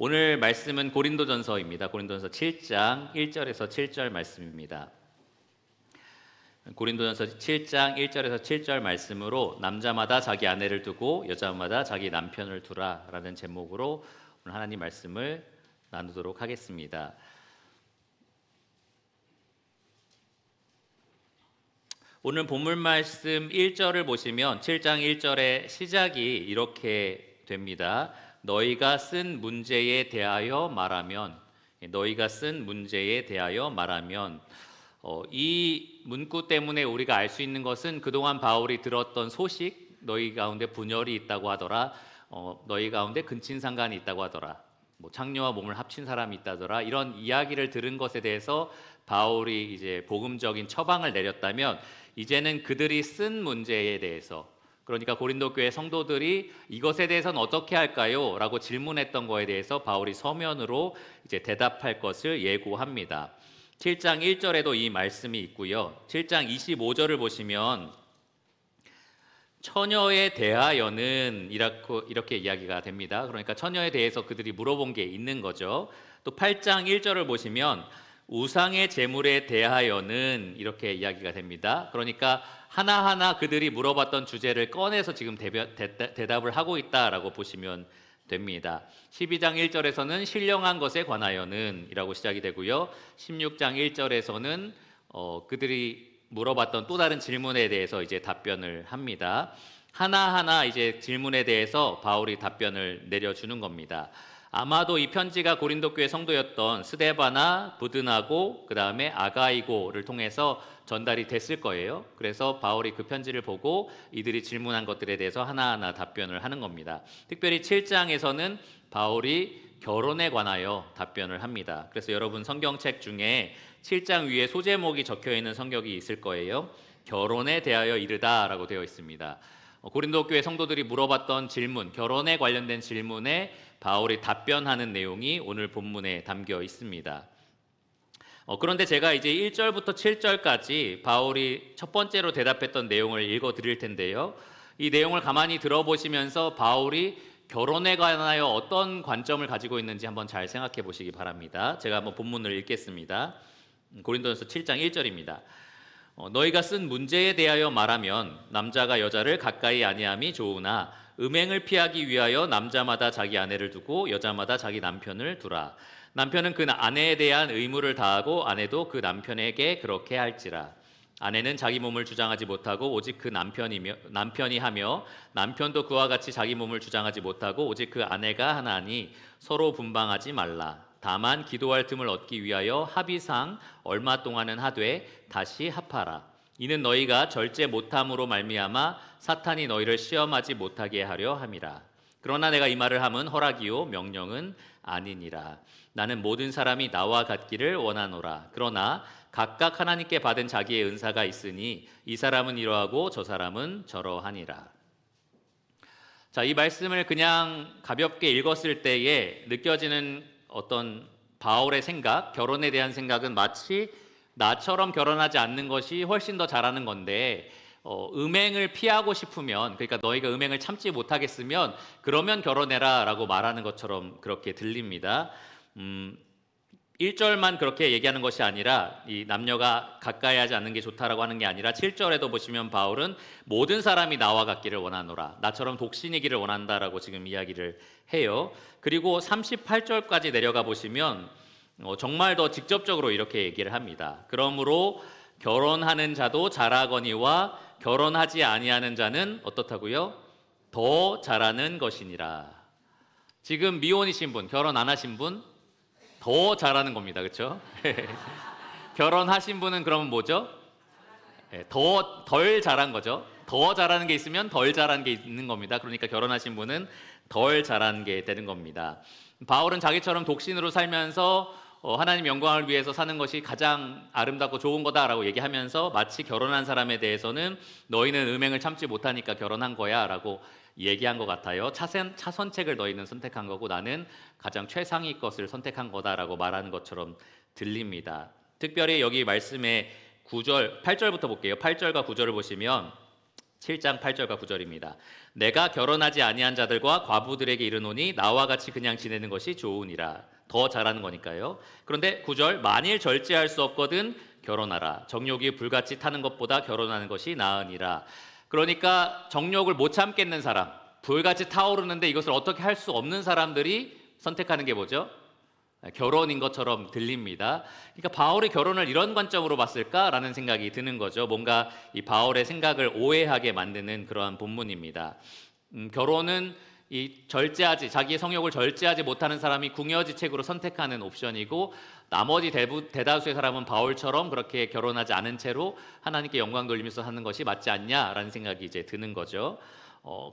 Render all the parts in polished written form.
오늘 말씀은 고린도전서입니다. 고린도전서 7장 1절에서 7절 말씀입니다. 고린도전서 7장 1절에서 7절 말씀으로 남자마다 자기 아내를 두고 여자마다 자기 남편을 두라라는 제목으로 오늘 하나님 말씀을 나누도록 하겠습니다. 오늘 본문 말씀 1절을 보시면 7장 1절의 시작이 이렇게 됩니다. 너희가 쓴 문제에 대하여 말하면, 이 문구 때문에 우리가 알 수 있는 것은 그동안 바울이 들었던 소식, 너희 가운데 분열이 있다고 하더라, 너희 가운데 근친상간이 있다고 하더라, 창녀와 몸을 합친 사람이 있다더라, 이런 이야기를 들은 것에 대해서 바울이 이제 복음적인 처방을 내렸다면, 이제는 그들이 쓴 문제에 대해서, 그러니까 고린도 교회 성도들이 이것에 대해서는 어떻게 할까요? 라고 질문했던 거에 대해서 바울이 서면으로 이제 대답할 것을 예고합니다. 7장 1절에도 이 말씀이 있고요. 7장 25절을 보시면 처녀에 대하여는 이렇게 이야기가 됩니다. 그러니까 처녀에 대해서 그들이 물어본 게 있는 거죠. 또 8장 1절을 보시면 우상의 제물에 대하여는 이렇게 이야기가 됩니다. 그러니까 하나하나 그들이 물어봤던 주제를 꺼내서 지금 대답을 하고 있다라고 보시면 됩니다. 12장 1절에서는 신령한 것에 관하여는 이라고 시작이 되고요. 16장 1절에서는 그들이 물어봤던 또 다른 질문에 대해서 이제 답변을 합니다. 하나하나 이제 질문에 대해서 바울이 답변을 내려주는 겁니다. 아마도 이 편지가 고린도 교회 성도였던 스데바나 부드나고 그 다음에 아가이고를 통해서 전달이 됐을 거예요. 그래서 바울이 그 편지를 보고 이들이 질문한 것들에 대해서 하나하나 답변을 하는 겁니다. 특별히 7장에서는 바울이 결혼에 관하여 답변을 합니다. 그래서 여러분 성경책 중에 7장 위에 소제목이 적혀있는 성경이 있을 거예요. 결혼에 대하여 이르다라고 되어 있습니다. 고린도 교회 성도들이 물어봤던 질문, 결혼에 관련된 질문에 바울이 답변하는 내용이 오늘 본문에 담겨 있습니다. 그런데 제가 이제 1절부터 7절까지 바울이 첫 번째로 대답했던 내용을 읽어 드릴 텐데요. 이 내용을 가만히 들어보시면서 바울이 결혼에 관하여 어떤 관점을 가지고 있는지 한번 잘 생각해 보시기 바랍니다. 제가 한번 본문을 읽겠습니다. 고린도전서 7장 1절입니다. 너희가 쓴 문제에 대하여 말하면 남자가 여자를 가까이 아니함이 좋으나 음행을 피하기 위하여 남자마다 자기 아내를 두고 여자마다 자기 남편을 두라. 남편은 그 아내에 대한 의무를 다하고 아내도 그 남편에게 그렇게 할지라. 아내는 자기 몸을 주장하지 못하고 오직 그 남편이 하며 남편도 그와 같이 자기 몸을 주장하지 못하고 오직 그 아내가 하나니 서로 분방하지 말라. 다만 기도할 틈을 얻기 위하여 합의상 얼마 동안은 하되 다시 합하라. 이는 너희가 절제 못함으로 말미암아 사탄이 너희를 시험하지 못하게 하려 함이라. 그러나 내가 이 말을 함은 허락이요 명령은 아니니라. 나는 모든 사람이 나와 같기를 원하노라. 그러나 각각 하나님께 받은 자기의 은사가 있으니 이 사람은 이러하고 저 사람은 저러하니라. 자, 이 말씀을 그냥 가볍게 읽었을 때에 느껴지는 어떤 바울의 생각, 결혼에 대한 생각은 마치 나처럼 결혼하지 않는 것이 훨씬 더 잘하는 건데 음행을 피하고 싶으면, 그러니까 너희가 음행을 참지 못하겠으면 그러면 결혼해라 라고 말하는 것처럼 그렇게 들립니다. 1절만 그렇게 얘기하는 것이 아니라 이 남녀가 가까이 하지 않는 게 좋다라고 하는 게 아니라 7절에도 보시면 바울은 모든 사람이 나와 같기를 원하노라, 나처럼 독신이기를 원한다라고 지금 이야기를 해요. 그리고 38절까지 내려가 보시면 정말 더 직접적으로 이렇게 얘기를 합니다. 그러므로 결혼하는 자도 잘하거니와 결혼하지 아니하는 자는 어떻다고요? 더 잘하는 것이니라. 지금 미혼이신 분, 결혼 안 하신 분 더 잘하는 겁니다. 그렇죠? 결혼하신 분은 그러면 뭐죠? 덜 잘한 거죠. 더 잘하는 게 있으면 덜 잘하는 게 있는 겁니다. 그러니까 결혼하신 분은 덜 잘하는 게 되는 겁니다. 바울은 자기처럼 독신으로 살면서 하나님 영광을 위해서 사는 것이 가장 아름답고 좋은 거다라고 얘기하면서 마치 결혼한 사람에 대해서는 너희는 음행을 참지 못하니까 결혼한 거야 라고 얘기한 것 같아요. 차선책을 너희는 선택한 거고 나는 가장 최상위 것을 선택한 거다라고 말하는 것처럼 들립니다. 특별히 여기 말씀의 9절, 8절부터 볼게요. 8절과 9절을 보시면 7장 8절과 9절입니다. 내가 결혼하지 아니한 자들과 과부들에게 이르노니 나와 같이 그냥 지내는 것이 좋으니라. 더 잘하는 거니까요. 그런데 9절 만일 절제할 수 없거든 결혼하라. 정욕이 불같이 타는 것보다 결혼하는 것이 나으니라. 그러니까 정욕을 못 참겠는 사람, 불같이 타오르는데 이것을 어떻게 할 수 없는 사람들이 선택하는 게 뭐죠? 결혼인 것처럼 들립니다. 그러니까 바울이 결혼을 이런 관점으로 봤을까라는 생각이 드는 거죠. 뭔가 이 바울의 생각을 오해하게 만드는 그러한 본문입니다. 결혼은 자기의 성욕을 절제하지 못하는 사람이 궁여지책으로 선택하는 옵션이고, 나머지 대다수의 사람은 바울처럼 그렇게 결혼하지 않은 채로 하나님께 영광 돌리면서 사는 것이 맞지 않냐라는 생각이 이제 드는 거죠.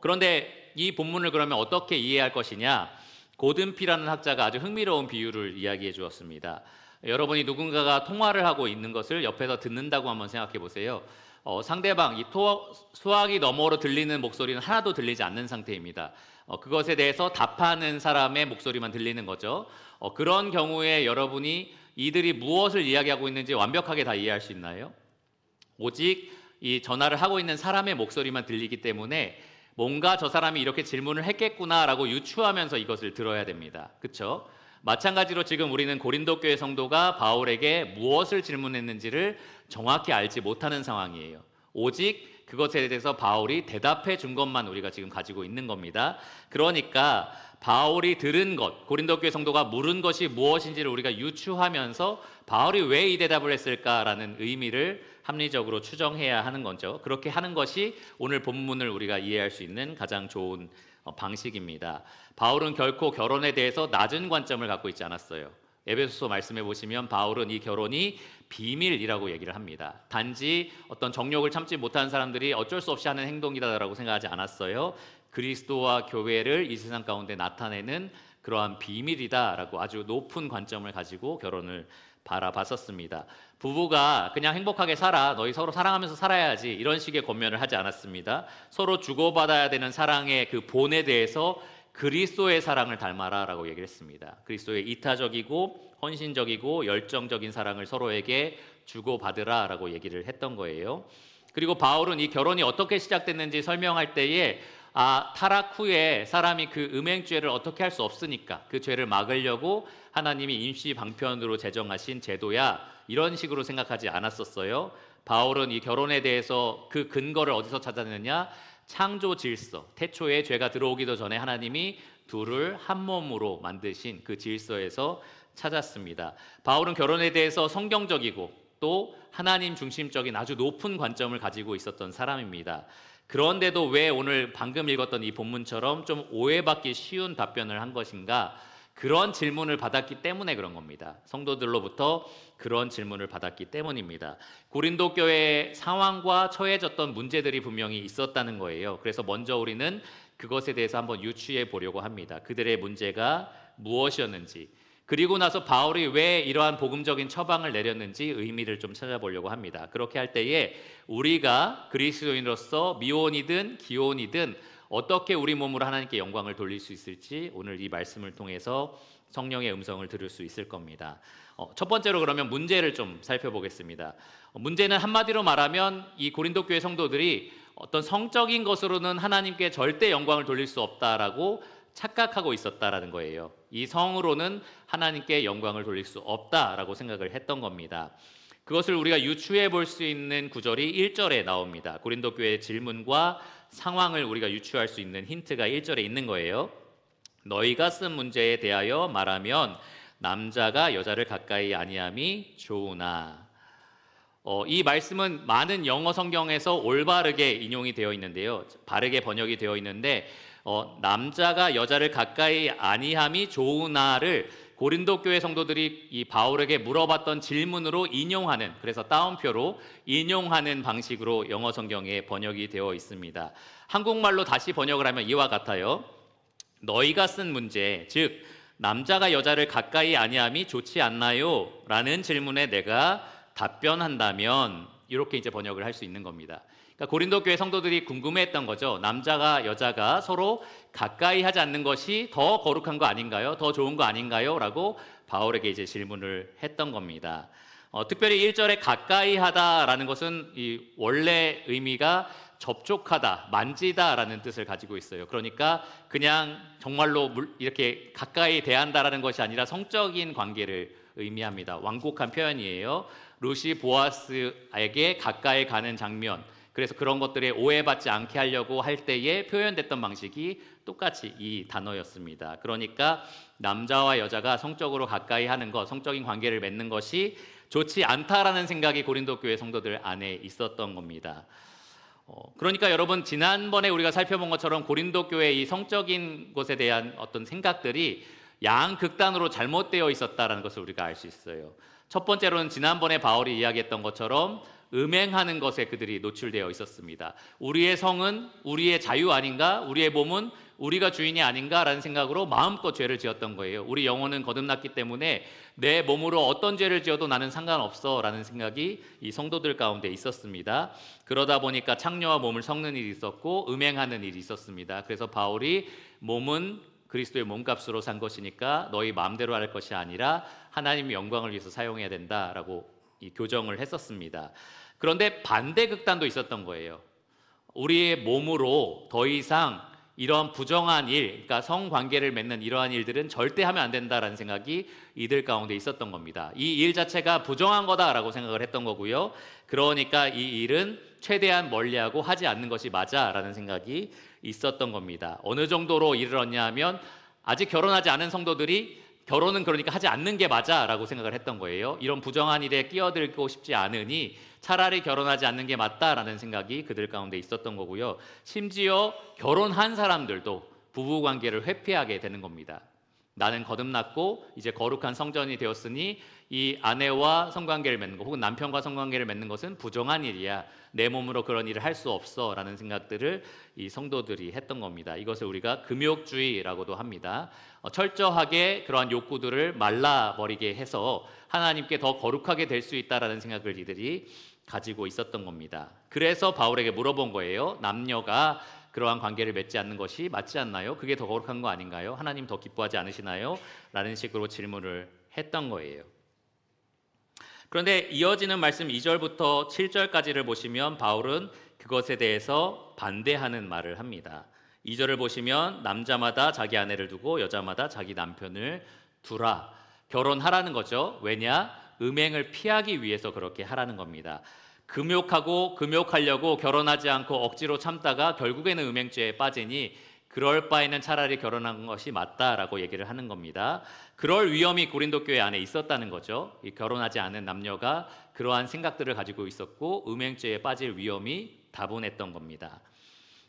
그런데 이 본문을 그러면 어떻게 이해할 것이냐? 고든피라는 학자가 아주 흥미로운 비유를 이야기해 주었습니다. 여러분이 누군가가 통화를 하고 있는 것을 옆에서 듣는다고 한번 생각해 보세요. 상대방, 수화기 너머로 들리는 목소리는 하나도 들리지 않는 상태입니다. 그것에 대해서 답하는 사람의 목소리만 들리는 거죠. 그런 경우에 여러분이 이들이 무엇을 이야기하고 있는지 완벽하게 다 이해할 수 있나요? 오직 이 전화를 하고 있는 사람의 목소리만 들리기 때문에 뭔가 저 사람이 이렇게 질문을 했겠구나라고 유추하면서 이것을 들어야 됩니다. 그렇죠? 마찬가지로 지금 우리는 고린도 교회 성도가 바울에게 무엇을 질문했는지를 정확히 알지 못하는 상황이에요. 오직 그것에 대해서 바울이 대답해 준 것만 우리가 지금 가지고 있는 겁니다. 그러니까 바울이 들은 것, 고린도 교회 성도가 물은 것이 무엇인지를 우리가 유추하면서 바울이 왜 이 대답을 했을까라는 의미를 합리적으로 추정해야 하는 거죠. 그렇게 하는 것이 오늘 본문을 우리가 이해할 수 있는 가장 좋은 방식입니다. 바울은 결코 결혼에 대해서 낮은 관점을 갖고 있지 않았어요. 에베소서 말씀해 보시면 바울은 이 결혼이 비밀이라고 얘기를 합니다. 단지 어떤 정욕을 참지 못하는 사람들이 어쩔 수 없이 하는 행동이다라고 생각하지 않았어요. 그리스도와 교회를 이 세상 가운데 나타내는 그러한 비밀이다라고 아주 높은 관점을 가지고 결혼을 바라봤었습니다. 부부가 그냥 행복하게 살아, 너희 서로 사랑하면서 살아야지, 이런 식의 권면을 하지 않았습니다. 서로 주고받아야 되는 사랑의 그 본에 대해서 그리스도의 사랑을 닮아라 라고 얘기를 했습니다. 그리스도의 이타적이고 헌신적이고 열정적인 사랑을 서로에게 주고받으라 라고 얘기를 했던 거예요. 그리고 바울은 이 결혼이 어떻게 시작됐는지 설명할 때에 타락 후에 사람이 그 음행죄를 어떻게 할 수 없으니까 그 죄를 막으려고 하나님이 임시 방편으로 제정하신 제도야, 이런 식으로 생각하지 않았었어요. 바울은 이 결혼에 대해서 그 근거를 어디서 찾았느냐? 창조 질서, 태초에 죄가 들어오기도 전에 하나님이 둘을 한 몸으로 만드신 그 질서에서 찾았습니다. 바울은 결혼에 대해서 성경적이고 또 하나님 중심적인 아주 높은 관점을 가지고 있었던 사람입니다. 그런데도 왜 오늘 방금 읽었던 이 본문처럼 좀 오해받기 쉬운 답변을 한 것인가? 그런 질문을 받았기 때문에 그런 겁니다. 성도들로부터 그런 질문을 받았기 때문입니다. 고린도 교회의 상황과 처해졌던 문제들이 분명히 있었다는 거예요. 그래서 먼저 우리는 그것에 대해서 한번 유추해 보려고 합니다. 그들의 문제가 무엇이었는지, 그리고 나서 바울이 왜 이러한 복음적인 처방을 내렸는지 의미를 좀 찾아보려고 합니다. 그렇게 할 때에 우리가 그리스도인으로서 미혼이든 기혼이든 어떻게 우리 몸으로 하나님께 영광을 돌릴 수 있을지 오늘 이 말씀을 통해서 성령의 음성을 들을 수 있을 겁니다. 첫 번째로 그러면 문제를 좀 살펴보겠습니다. 문제는 한마디로 말하면 이 고린도 교회 성도들이 어떤 성적인 것으로는 하나님께 절대 영광을 돌릴 수 없다라고 착각하고 있었다라는 거예요. 이 성으로는 하나님께 영광을 돌릴 수 없다라고 생각을 했던 겁니다. 그것을 우리가 유추해 볼 수 있는 구절이 1절에 나옵니다. 고린도 교회의 질문과 상황을 우리가 유추할 수 있는 힌트가 1절에 있는 거예요. 너희가 쓴 문제에 대하여 말하면 남자가 여자를 가까이 아니함이 좋으나. 이 말씀은 많은 영어 성경에서 올바르게 인용이 되어 있는데요. 바르게 번역이 되어 있는데 남자가 여자를 가까이 아니함이 좋으나를 고린도 교회 성도들이 이 바울에게 물어봤던 질문으로 인용하는, 그래서 따옴표로 인용하는 방식으로 영어 성경에 번역이 되어 있습니다. 한국말로 다시 번역을 하면 이와 같아요. 너희가 쓴 문제, 즉 남자가 여자를 가까이 아니함이 좋지 않나요? 라는 질문에 내가 답변한다면 이렇게 이제 번역을 할 수 있는 겁니다. 그러니까 고린도 교회 성도들이 궁금해했던 거죠. 남자가 여자가 서로 가까이 하지 않는 것이 더 거룩한 거 아닌가요? 더 좋은 거 아닌가요? 라고 바울에게 이제 질문을 했던 겁니다. 특별히 1절에 가까이 하다라는 것은 이 원래 의미가 접촉하다, 만지다라는 뜻을 가지고 있어요. 그러니까 그냥 정말로 이렇게 가까이 대한다라는 것이 아니라 성적인 관계를 의미합니다. 완곡한 표현이에요. 룻이 보아스에게 가까이 가는 장면, 그래서 그런 것들에 오해받지 않게 하려고 할 때에 표현됐던 방식이 똑같이 이 단어였습니다. 그러니까 남자와 여자가 성적으로 가까이 하는 것, 성적인 관계를 맺는 것이 좋지 않다라는 생각이 고린도 교회 성도들 안에 있었던 겁니다. 그러니까 여러분, 지난번에 우리가 살펴본 것처럼 고린도 교회 이 성적인 것에 대한 어떤 생각들이 양극단으로 잘못되어 있었다라는 것을 우리가 알 수 있어요. 첫 번째로는 지난번에 바울이 이야기했던 것처럼 음행하는 것에 그들이 노출되어 있었습니다. 우리의 성은 우리의 자유 아닌가? 우리의 몸은 우리가 주인이 아닌가라는 생각으로 마음껏 죄를 지었던 거예요. 우리 영혼은 거듭났기 때문에 내 몸으로 어떤 죄를 지어도 나는 상관없어 라는 생각이 이 성도들 가운데 있었습니다. 그러다 보니까 창녀와 몸을 섞는 일이 있었고 음행하는 일이 있었습니다. 그래서 바울이 몸은 그리스도의 몸값으로 산 것이니까 너희 마음대로 할 것이 아니라 하나님의 영광을 위해서 사용해야 된다라고 이 교정을 했었습니다. 그런데 반대 극단도 있었던 거예요. 우리의 몸으로 더 이상 이런 부정한 일, 그러니까 성관계를 맺는 이러한 일들은 절대 하면 안 된다라는 생각이 이들 가운데 있었던 겁니다. 이 일 자체가 부정한 거다라고 생각을 했던 거고요. 그러니까 이 일은 최대한 멀리하고 하지 않는 것이 맞아라는 생각이 있었던 겁니다. 어느 정도로 이르렀냐 하면 아직 결혼하지 않은 성도들이 결혼은 그러니까 하지 않는 게 맞아라고 생각을 했던 거예요. 이런 부정한 일에 끼어들고 싶지 않으니 차라리 결혼하지 않는 게 맞다라는 생각이 그들 가운데 있었던 거고요. 심지어 결혼한 사람들도 부부관계를 회피하게 되는 겁니다. 나는 거듭났고 이제 거룩한 성전이 되었으니 이 아내와 성관계를 맺는 것 혹은 남편과 성관계를 맺는 것은 부정한 일이야. 내 몸으로 그런 일을 할 수 없어 라는 생각들을 이 성도들이 했던 겁니다. 이것을 우리가 금욕주의라고도 합니다. 철저하게 그러한 욕구들을 말라버리게 해서 하나님께 더 거룩하게 될 수 있다라는 생각을 이들이 가지고 있었던 겁니다. 그래서 바울에게 물어본 거예요. 남녀가 그러한 관계를 맺지 않는 것이 맞지 않나요? 그게 더 거룩한 거 아닌가요? 하나님 더 기뻐하지 않으시나요? 라는 식으로 질문을 했던 거예요. 그런데 이어지는 말씀 2절부터 7절까지를 보시면 바울은 그것에 대해서 반대하는 말을 합니다. 2절을 보시면 남자마다 자기 아내를 두고 여자마다 자기 남편을 두라. 결혼하라는 거죠. 왜냐? 음행을 피하기 위해서 그렇게 하라는 겁니다. 금욕하려고 결혼하지 않고 억지로 참다가 결국에는 음행죄에 빠지니 그럴 바에는 차라리 결혼한 것이 맞다라고 얘기를 하는 겁니다. 그럴 위험이 고린도 교회 안에 있었다는 거죠. 이 결혼하지 않은 남녀가 그러한 생각들을 가지고 있었고 음행죄에 빠질 위험이 다분했던 겁니다.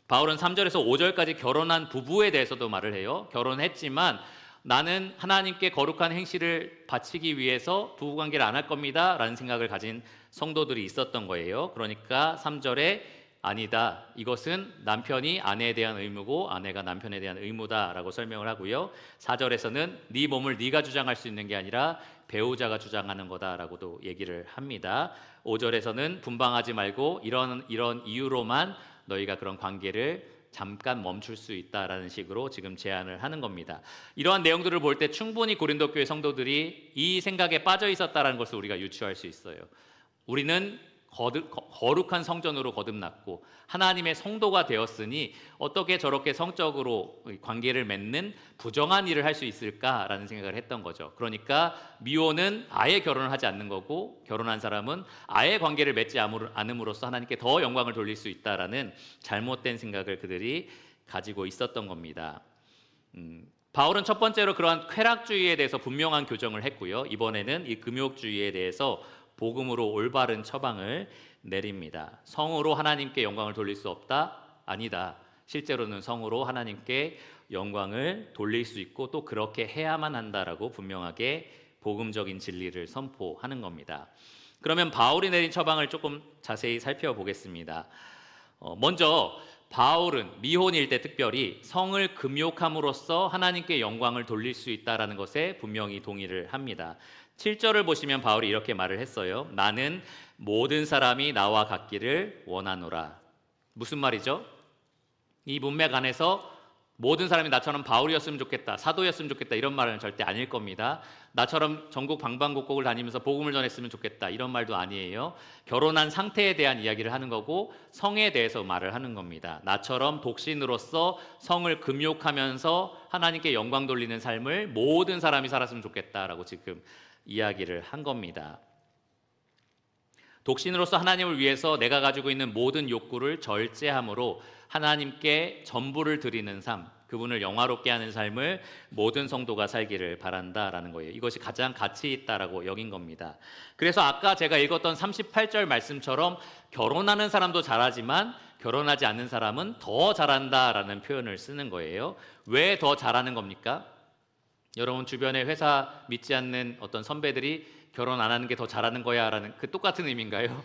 바울은 3절에서 5절까지 결혼한 부부에 대해서도 말을 해요. 결혼했지만 나는 하나님께 거룩한 행실을 바치기 위해서 부부관계를 안 할 겁니다 라는 생각을 가진 성도들이 있었던 거예요. 그러니까 3절에 아니다, 이것은 남편이 아내에 대한 의무고 아내가 남편에 대한 의무다라고 설명을 하고요. 4절에서는 네 몸을 네가 주장할 수 있는 게 아니라 배우자가 주장하는 거다라고도 얘기를 합니다. 5절에서는 분방하지 말고 이런 이유로만 너희가 그런 관계를 잠깐 멈출 수 있다라는 식으로 지금 제안을 하는 겁니다. 이러한 내용들을 볼 때 충분히 고린도 교회 성도들이 이 생각에 빠져 있었다라는 것을 우리가 유추할 수 있어요. 우리는 거룩한 성전으로 거듭났고 하나님의 성도가 되었으니 어떻게 저렇게 성적으로 관계를 맺는 부정한 일을 할 수 있을까라는 생각을 했던 거죠. 그러니까 미혼은 아예 결혼을 하지 않는 거고 결혼한 사람은 아예 관계를 맺지 않음으로써 하나님께 더 영광을 돌릴 수 있다라는 잘못된 생각을 그들이 가지고 있었던 겁니다. 바울은 첫 번째로 그러한 쾌락주의에 대해서 분명한 교정을 했고요. 이번에는 이 금욕주의에 대해서 복음으로 올바른 처방을 내립니다. 성으로 하나님께 영광을 돌릴 수 없다? 아니다. 실제로는 성으로 하나님께 영광을 돌릴 수 있고 또 그렇게 해야만 한다라고 분명하게 복음적인 진리를 선포하는 겁니다. 그러면 바울이 내린 처방을 조금 자세히 살펴보겠습니다. 먼저 바울은 미혼일 때 특별히 성을 금욕함으로써 하나님께 영광을 돌릴 수 있다라는 것에 분명히 동의를 합니다. 7절을 보시면 바울이 이렇게 말을 했어요. 나는 모든 사람이 나와 같기를 원하노라. 무슨 말이죠? 이 문맥 안에서 모든 사람이 나처럼 바울이었으면 좋겠다, 사도였으면 좋겠다 이런 말은 절대 아닐 겁니다. 나처럼 전국 방방곡곡을 다니면서 복음을 전했으면 좋겠다 이런 말도 아니에요. 결혼한 상태에 대한 이야기를 하는 거고 성에 대해서 말을 하는 겁니다. 나처럼 독신으로서 성을 금욕하면서 하나님께 영광 돌리는 삶을 모든 사람이 살았으면 좋겠다라고 지금 이야기를 한 겁니다. 독신으로서 하나님을 위해서 내가 가지고 있는 모든 욕구를 절제함으로 하나님께 전부를 드리는 삶, 그분을 영화롭게 하는 삶을 모든 성도가 살기를 바란다라는 거예요. 이것이 가장 가치 있다라고 여긴 겁니다. 그래서 아까 제가 읽었던 38절 말씀처럼 결혼하는 사람도 잘하지만 결혼하지 않는 사람은 더 잘한다라는 표현을 쓰는 거예요. 왜 더 잘하는 겁니까? 여러분 주변에 회사 믿지 않는 어떤 선배들이 결혼 안 하는 게 더 잘하는 거야 라는 그 똑같은 의미인가요?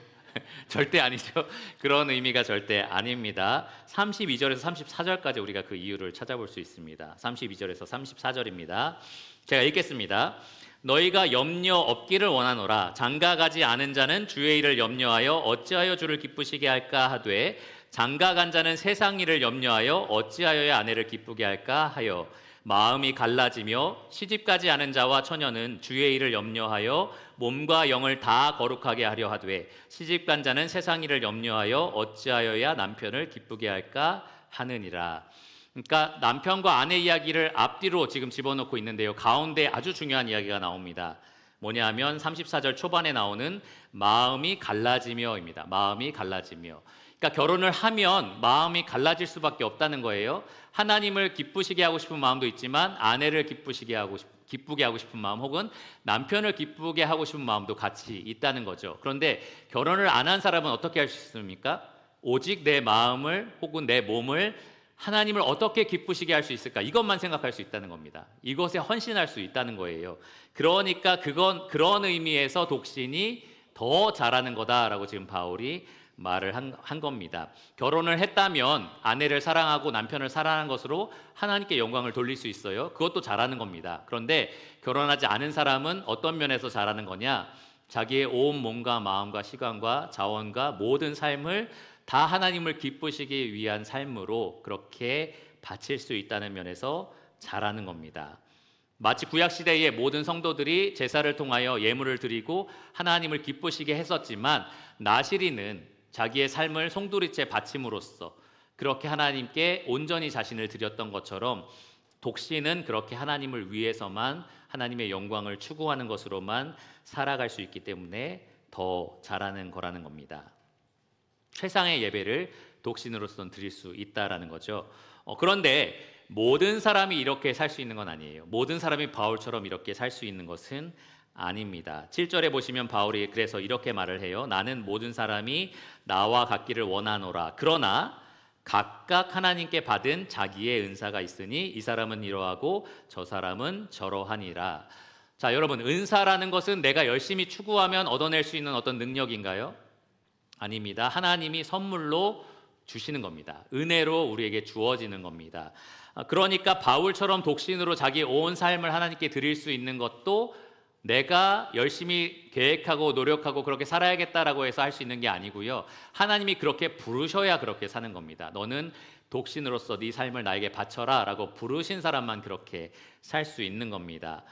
절대 아니죠. 그런 의미가 절대 아닙니다. 32절에서 34절까지 우리가 그 이유를 찾아볼 수 있습니다. 32절에서 34절입니다. 제가 읽겠습니다. 너희가 염려 없기를 원하노라. 장가가지 않은 자는 주의 일을 염려하여 어찌하여 주를 기쁘시게 할까 하되 장가간 자는 세상 일을 염려하여 어찌하여의 아내를 기쁘게 할까 하여 마음이 갈라지며 시집가지 않은 자와 처녀는 주의 일을 염려하여 몸과 영을 다 거룩하게 하려 하되 시집간 자는 세상 일을 염려하여 어찌하여야 남편을 기쁘게 할까 하느니라. 그러니까 남편과 아내 이야기를 앞뒤로 지금 집어넣고 있는데요. 가운데 아주 중요한 이야기가 나옵니다. 뭐냐 하면 34절 초반에 나오는 마음이 갈라지며입니다. 마음이 갈라지며. 그러니까 결혼을 하면 마음이 갈라질 수밖에 없다는 거예요. 하나님을 기쁘시게 하고 싶은 마음도 있지만 아내를 기쁘게 하고 싶은 마음 혹은 남편을 기쁘게 하고 싶은 마음도 같이 있다는 거죠. 그런데 결혼을 안 한 사람은 어떻게 할 수 있습니까? 오직 내 마음을 혹은 내 몸을 하나님을 어떻게 기쁘시게 할 수 있을까? 이것만 생각할 수 있다는 겁니다. 이것에 헌신할 수 있다는 거예요. 그러니까 그런 의미에서 독신이 더 잘하는 거다라고 지금 바울이 말을 한 겁니다. 결혼을 했다면 아내를 사랑하고 남편을 사랑하는 것으로 하나님께 영광을 돌릴 수 있어요. 그것도 잘하는 겁니다. 그런데 결혼하지 않은 사람은 어떤 면에서 잘하는 거냐? 자기의 온 몸과 마음과 시간과 자원과 모든 삶을 다 하나님을 기쁘시기 위한 삶으로 그렇게 바칠 수 있다는 면에서 잘하는 겁니다. 마치 구약시대의 모든 성도들이 제사를 통하여 예물을 드리고 하나님을 기쁘시게 했었지만 나시리는 자기의 삶을 송두리째 바침으로써 그렇게 하나님께 온전히 자신을 드렸던 것처럼 독신은 그렇게 하나님을 위해서만 하나님의 영광을 추구하는 것으로만 살아갈 수 있기 때문에 더 잘하는 거라는 겁니다. 최상의 예배를 독신으로서는 드릴 수 있다라는 거죠. 그런데 모든 사람이 이렇게 살 수 있는 건 아니에요. 모든 사람이 바울처럼 이렇게 살 수 있는 것은 아닙니다. 7절에 보시면 바울이 그래서 이렇게 말을 해요. 나는 모든 사람이 나와 같기를 원하노라. 그러나 각각 하나님께 받은 자기의 은사가 있으니 이 사람은 이러하고 저 사람은 저러하니라. 자, 여러분, 은사라는 것은 내가 열심히 추구하면 얻어낼 수 있는 어떤 능력인가요? 아닙니다. 하나님이 선물로 주시는 겁니다. 은혜로 우리에게 주어지는 겁니다. 그러니까 바울처럼 독신으로 자기 온 삶을 하나님께 드릴 수 있는 것도 내가 열심히 계획하고 노력하고 그렇게 살아야겠다라고 해서 할 수 있는 게 아니고요. 하나님이 그렇게 부르셔야 그렇게 사는 겁니다. 너는 독신으로서 네 삶을 나에게 바쳐라 라고 부르신 사람만 그렇게 살 수 있는 겁니다.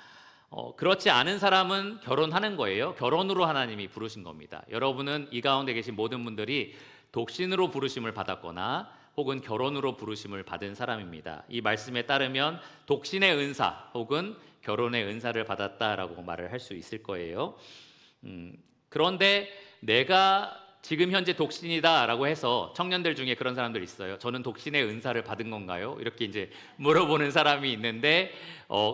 그렇지 않은 사람은 결혼하는 거예요. 결혼으로 하나님이 부르신 겁니다. 여러분은 이 가운데 계신 모든 분들이 독신으로 부르심을 받았거나 혹은 결혼으로 부르심을 받은 사람입니다. 이 말씀에 따르면 독신의 은사 혹은 결혼의 은사를 받았다라고 말을 할 수 있을 거예요. 그런데 내가 지금 현재 독신이다라고 해서 청년들 중에 그런 사람들 있어요. 저는 독신의 은사를 받은 건가요? 이렇게 이제 물어보는 사람이 있는데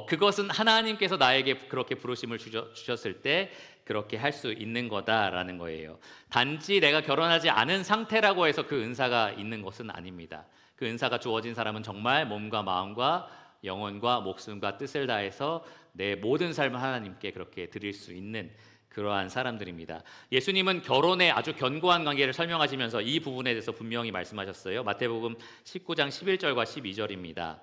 그것은 하나님께서 나에게 그렇게 부르심을 주셨을 때 그렇게 할 수 있는 거다라는 거예요. 단지 내가 결혼하지 않은 상태라고 해서 그 은사가 있는 것은 아닙니다. 그 은사가 주어진 사람은 정말 몸과 마음과 영혼과 목숨과 뜻을 다해서 내 모든 삶을 하나님께 그렇게 드릴 수 있는 그러한 사람들입니다. 예수님은 결혼의 아주 견고한 관계를 설명하시면서 이 부분에 대해서 분명히 말씀하셨어요. 마태복음 19장 11절과 12절입니다.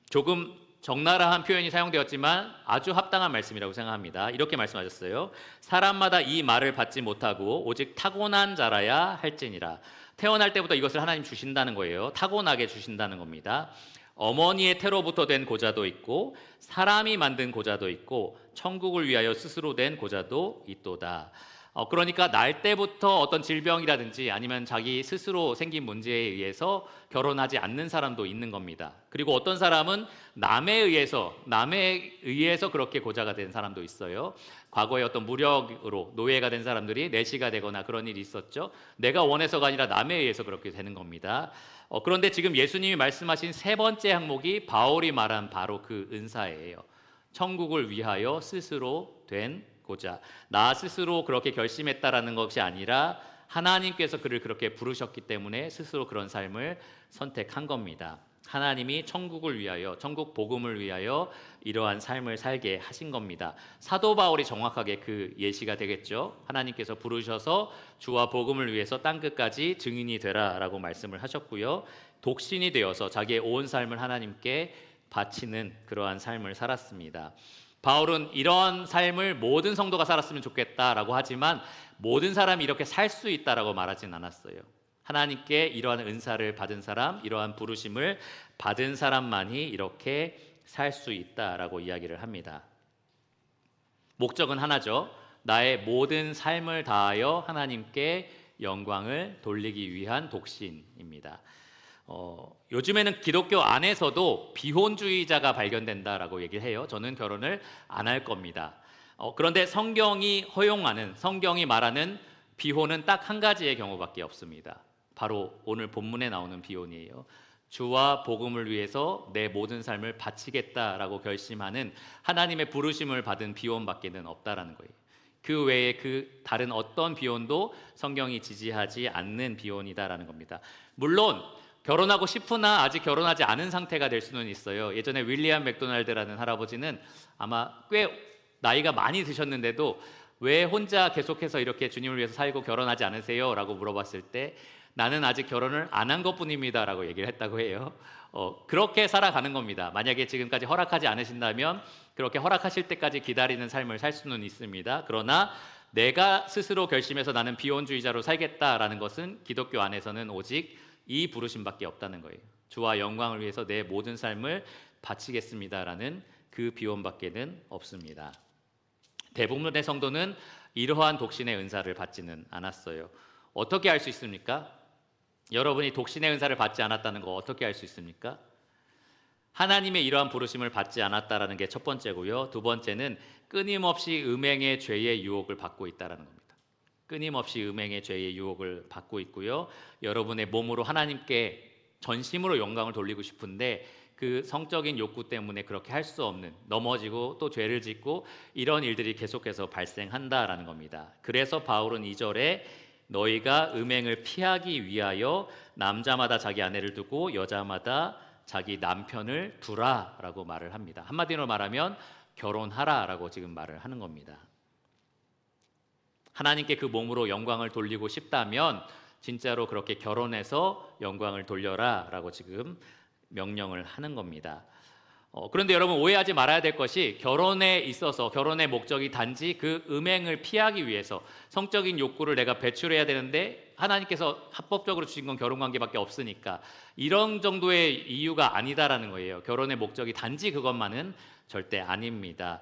조금 적나라한 표현이 사용되었지만 아주 합당한 말씀이라고 생각합니다. 이렇게 말씀하셨어요. 사람마다 이 말을 받지 못하고 오직 타고난 자라야 할지니라. 태어날 때부터 이것을 하나님 주신다는 거예요. 타고나게 주신다는 겁니다. 어머니의 태로부터 된 고자도 있고 사람이 만든 고자도 있고 천국을 위하여 스스로 된 고자도 있도다. 그러니까 날 때부터 어떤 질병이라든지 아니면 자기 스스로 생긴 문제에 의해서 결혼하지 않는 사람도 있는 겁니다. 그리고 어떤 사람은 남에 의해서 그렇게 고자가 된 사람도 있어요. 과거에 어떤 무력으로 노예가 된 사람들이 내시가 되거나 그런 일이 있었죠. 내가 원해서가 아니라 남에 의해서 그렇게 되는 겁니다. 그런데 지금 예수님이 말씀하신 세 번째 항목이 바울이 말한 바로 그 은사예요. 천국을 위하여 스스로 된 고자. 나 스스로 그렇게 결심했다라는 것이 아니라 하나님께서 그를 그렇게 부르셨기 때문에 스스로 그런 삶을 선택한 겁니다. 하나님이 천국을 위하여, 천국 복음을 위하여 이러한 삶을 살게 하신 겁니다. 사도 바울이 정확하게 그 예시가 되겠죠. 하나님께서 부르셔서 주와 복음을 위해서 땅 끝까지 증인이 되라라고 말씀을 하셨고요. 독신이 되어서 자기의 온 삶을 하나님께 바치는 그러한 삶을 살았습니다. 바울은 이런 삶을 모든 성도가 살았으면 좋겠다라고 하지만 모든 사람이 이렇게 살 수 있다라고 말하진 않았어요. 하나님께 이러한 은사를 받은 사람, 이러한 부르심을 받은 사람만이 이렇게 살 수 있다라고 이야기를 합니다. 목적은 하나죠. 나의 모든 삶을 다하여 하나님께 영광을 돌리기 위한 독신입니다. 요즘에는 기독교 안에서도 비혼주의자가 발견된다라고 얘기를 해요. 저는 결혼을 안 할 겁니다. 그런데 성경이 말하는 비혼은 딱 한 가지의 경우밖에 없습니다. 바로 오늘 본문에 나오는 비혼이에요. 주와 복음을 위해서 내 모든 삶을 바치겠다라고 결심하는 하나님의 부르심을 받은 비혼밖에는 없다라는 거예요. 그 외에 그 다른 어떤 비혼도 성경이 지지하지 않는 비혼이다라는 겁니다. 물론 결혼하고 싶으나 아직 결혼하지 않은 상태가 될 수는 있어요. 예전에 윌리엄 맥도날드라는 할아버지는 아마 꽤 나이가 많이 드셨는데도 왜 혼자 계속해서 이렇게 주님을 위해서 살고 결혼하지 않으세요? 라고 물어봤을 때 나는 아직 결혼을 안 한 것뿐입니다 라고 얘기를 했다고 해요. 그렇게 살아가는 겁니다. 만약에 지금까지 허락하지 않으신다면 그렇게 허락하실 때까지 기다리는 삶을 살 수는 있습니다. 그러나 내가 스스로 결심해서 나는 비혼주의자로 살겠다라는 것은 기독교 안에서는 오직 이 부르심밖에 없다는 거예요. 주와 영광을 위해서 내 모든 삶을 바치겠습니다라는 그 비혼밖에는 없습니다. 대부분의 성도는 이러한 독신의 은사를 받지는 않았어요. 어떻게 알 수 있습니까? 여러분이 독신의 은사를 받지 않았다는 거 어떻게 알 수 있습니까? 하나님의 이러한 부르심을 받지 않았다라는 게 첫 번째고요. 두 번째는 끊임없이 음행의 죄의 유혹을 받고 있다라는 겁니다. 끊임없이 음행의 죄의 유혹을 받고 있고요. 여러분의 몸으로 하나님께 전심으로 영광을 돌리고 싶은데 그 성적인 욕구 때문에 그렇게 할 수 없는, 넘어지고 또 죄를 짓고 이런 일들이 계속해서 발생한다라는 겁니다. 그래서 바울은 2절에 너희가 음행을 피하기 위하여 남자마다 자기 아내를 두고 여자마다 자기 남편을 두라라고 말을 합니다. 한마디로 말하면 결혼하라라고 지금 말을 하는 겁니다. 하나님께 그 몸으로 영광을 돌리고 싶다면 진짜로 그렇게 결혼해서 영광을 돌려라라고 지금 명령을 하는 겁니다. 그런데 여러분 오해하지 말아야 될 것이 결혼에 있어서 결혼의 목적이 단지 그 음행을 피하기 위해서 성적인 욕구를 내가 배출해야 되는데 하나님께서 합법적으로 주신 건 결혼관계밖에 없으니까 이런 정도의 이유가 아니다라는 거예요. 결혼의 목적이 단지 그것만은 절대 아닙니다.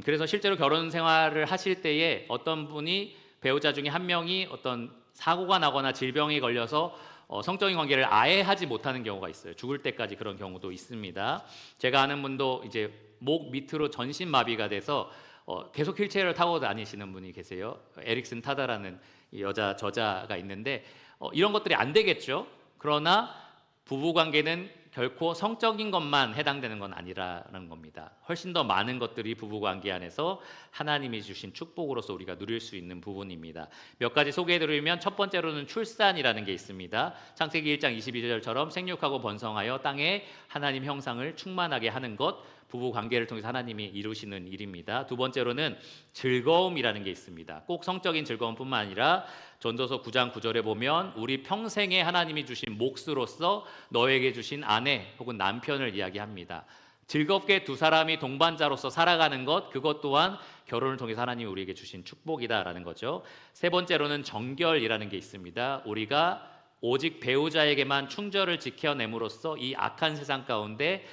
그래서 실제로 결혼 생활을 하실 때에 어떤 분이 배우자 중에 한 명이 어떤 사고가 나거나 질병이 걸려서 성적인 관계를 아예 하지 못하는 경우가 있어요. 죽을 때까지 그런 경우도 있습니다. 제가 아는 분도 이제 목 밑으로 전신 마비가 돼서 계속 휠체어를 타고 다니시는 분이 계세요. 에릭슨 타다라는 여자 저자가 있는데 이런 것들이 안 되겠죠. 그러나 부부 관계는 결코 성적인 것만 해당되는 건 아니라는 겁니다. 훨씬 더 많은 것들이 부부관계 안에서 하나님이 주신 축복으로서 우리가 누릴 수 있는 부분입니다. 몇 가지 소개해드리면 첫 번째로는 출산이라는 게 있습니다. 창세기 1장 22절처럼 생육하고 번성하여 땅에 하나님 형상을 충만하게 하는 것, 부부관계를 통해서 하나님이 이루시는 일입니다. 두 번째로는 즐거움이라는 게 있습니다. 꼭 성적인 즐거움뿐만 아니라 전도서 9장 9절에 보면 우리 평생에 하나님이 주신 몫으로서 너에게 주신 아내 혹은 남편을 이야기합니다. 즐겁게 두 사람이 동반자로서 살아가는 것, 그것 또한 결혼을 통해서 하나님이 우리에게 주신 축복이다라는 거죠. 세 번째로는 정결이라는 게 있습니다. 우리가 오직 배우자에게만 충절을 지켜냄으로써 이 악한 세상 가운데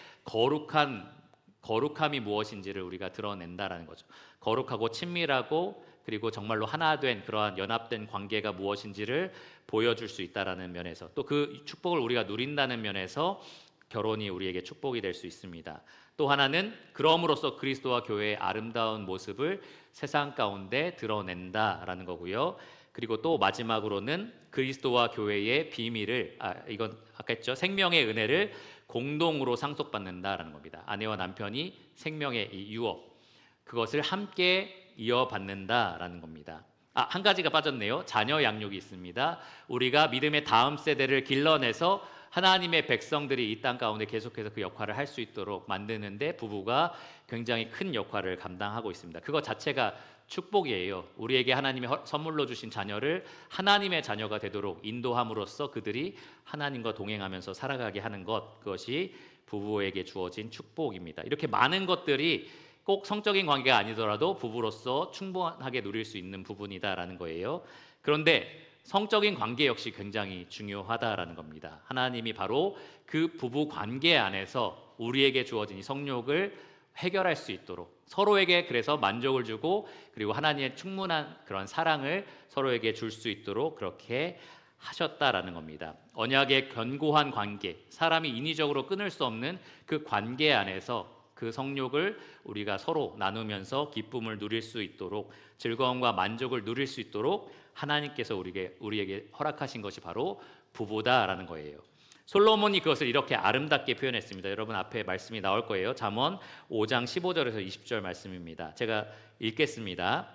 거룩함이 무엇인지를 우리가 드러낸다라는 거죠. 거룩하고 친밀하고 그리고 정말로 하나 된 그러한 연합된 관계가 무엇인지를 보여줄 수 있다라는 면에서, 또 그 축복을 우리가 누린다는 면에서 결혼이 우리에게 축복이 될 수 있습니다. 또 하나는 그럼으로써 그리스도와 교회의 아름다운 모습을 세상 가운데 드러낸다라는 거고요. 그리고 또 마지막으로는 그리스도와 교회의 비밀을, 이건 아까 했죠, 생명의 은혜를 공동으로 상속받는다라는 겁니다. 아내와 남편이 생명의 이 유업, 그것을 함께 이어받는다라는 겁니다. 한 가지가 빠졌네요. 자녀 양육이 있습니다. 우리가 믿음의 다음 세대를 길러내서 하나님의 백성들이 이 땅 가운데 계속해서 그 역할을 할 수 있도록 만드는데 부부가 굉장히 큰 역할을 감당하고 있습니다. 그것 자체가 축복이에요. 우리에게 하나님이 선물로 주신 자녀를 하나님의 자녀가 되도록 인도함으로써 그들이 하나님과 동행하면서 살아가게 하는 것, 그것이 부부에게 주어진 축복입니다. 이렇게 많은 것들이 꼭 성적인 관계가 아니더라도 부부로서 충분하게 누릴 수 있는 부분이다라는 거예요. 그런데 성적인 관계 역시 굉장히 중요하다라는 겁니다. 하나님이 바로 그 부부 관계 안에서 우리에게 주어진 이 성욕을 해결할 수 있도록 서로에게 그래서 만족을 주고 그리고 하나님의 충분한 그런 사랑을 서로에게 줄 수 있도록 그렇게 하셨다라는 겁니다. 언약의 견고한 관계, 사람이 인위적으로 끊을 수 없는 그 관계 안에서 그 성욕을 우리가 서로 나누면서 기쁨을 누릴 수 있도록, 즐거움과 만족을 누릴 수 있도록 하나님께서 우리에게 허락하신 것이 바로 부부다라는 거예요. 솔로몬이 그것을 이렇게 아름답게 표현했습니다. 여러분 앞에 말씀이 나올 거예요. 잠언 5장 15절에서 20절 말씀입니다. 제가 읽겠습니다.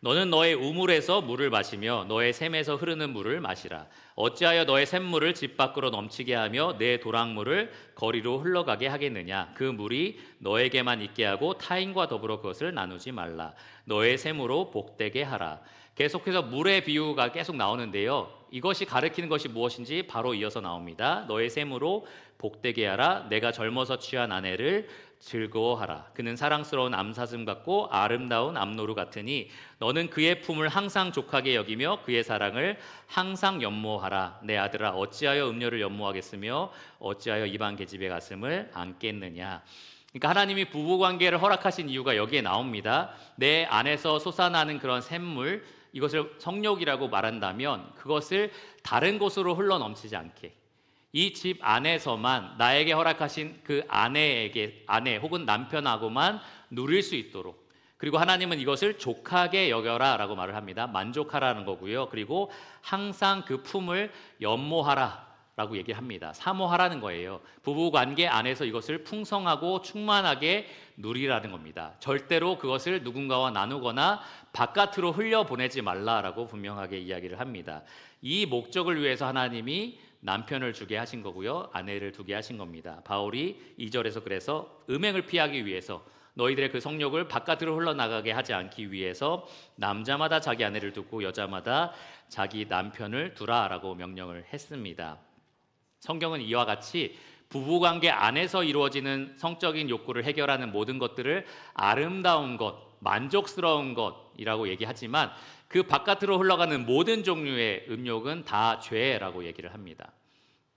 너는 너의 우물에서 물을 마시며 너의 샘에서 흐르는 물을 마시라. 어찌하여 너의 샘물을 집 밖으로 넘치게 하며 내 도랑물을 거리로 흘러가게 하겠느냐. 그 물이 너에게만 있게 하고 타인과 더불어 그것을 나누지 말라. 너의 샘으로 복되게 하라. 계속해서 물의 비유가 계속 나오는데요. 이것이 가리키는 것이 무엇인지 바로 이어서 나옵니다. 너의 샘으로 복되게 하라. 내가 젊어서 취한 아내를 즐거워하라. 그는 사랑스러운 암사슴 같고 아름다운 암노루 같으니 너는 그의 품을 항상 족하게 여기며 그의 사랑을 항상 연모하라. 내 아들아, 어찌하여 음료를 연모하겠으며 어찌하여 이방 계집의 가슴을 안겠느냐. 그러니까 하나님이 부부관계를 허락하신 이유가 여기에 나옵니다. 내 안에서 솟아나는 그런 샘물, 이것을 성욕이라고 말한다면 그것을 다른 곳으로 흘러넘치지 않게, 이 집 안에서만 나에게 허락하신 그 아내 혹은 남편하고만 누릴 수 있도록, 그리고 하나님은 이것을 족하게 여겨라 라고 말을 합니다. 만족하라는 거고요. 그리고 항상 그 품을 연모하라 라고 얘기합니다. 사모하라는 거예요. 부부관계 안에서 이것을 풍성하고 충만하게 누리라는 겁니다. 절대로 그것을 누군가와 나누거나 바깥으로 흘려보내지 말라라고 분명하게 이야기를 합니다. 이 목적을 위해서 하나님이 남편을 주게 하신 거고요. 아내를 두게 하신 겁니다. 바울이 2절에서 그래서 음행을 피하기 위해서, 너희들의 그 성욕을 바깥으로 흘러나가게 하지 않기 위해서 남자마다 자기 아내를 두고 여자마다 자기 남편을 두라라고 명령을 했습니다. 성경은 이와 같이 부부관계 안에서 이루어지는 성적인 욕구를 해결하는 모든 것들을 아름다운 것, 만족스러운 것이라고 얘기하지만 그 바깥으로 흘러가는 모든 종류의 음욕은 다 죄라고 얘기를 합니다.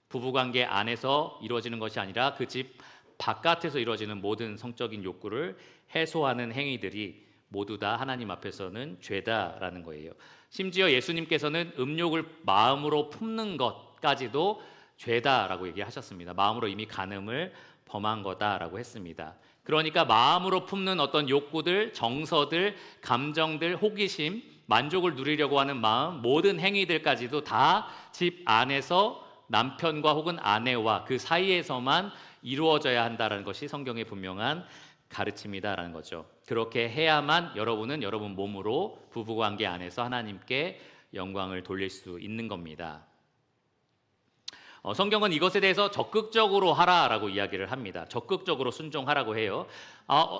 부부관계 안에서 이루어지는 것이 아니라 그 집 바깥에서 이루어지는 모든 성적인 욕구를 해소하는 행위들이 모두 다 하나님 앞에서는 죄다라는 거예요. 심지어 예수님께서는 음욕을 마음으로 품는 것까지도 죄다라고 얘기하셨습니다. 마음으로 이미 간음을 범한 거다라고 했습니다. 그러니까 마음으로 품는 어떤 욕구들, 정서들, 감정들, 호기심, 만족을 누리려고 하는 마음, 모든 행위들까지도 다 집 안에서 남편과 혹은 아내와 그 사이에서만 이루어져야 한다는 것이 성경의 분명한 가르침이다라는 거죠. 그렇게 해야만 여러분은 여러분 몸으로 부부관계 안에서 하나님께 영광을 돌릴 수 있는 겁니다. 성경은 이것에 대해서 적극적으로 하라라고 이야기를 합니다. 적극적으로 순종하라고 해요.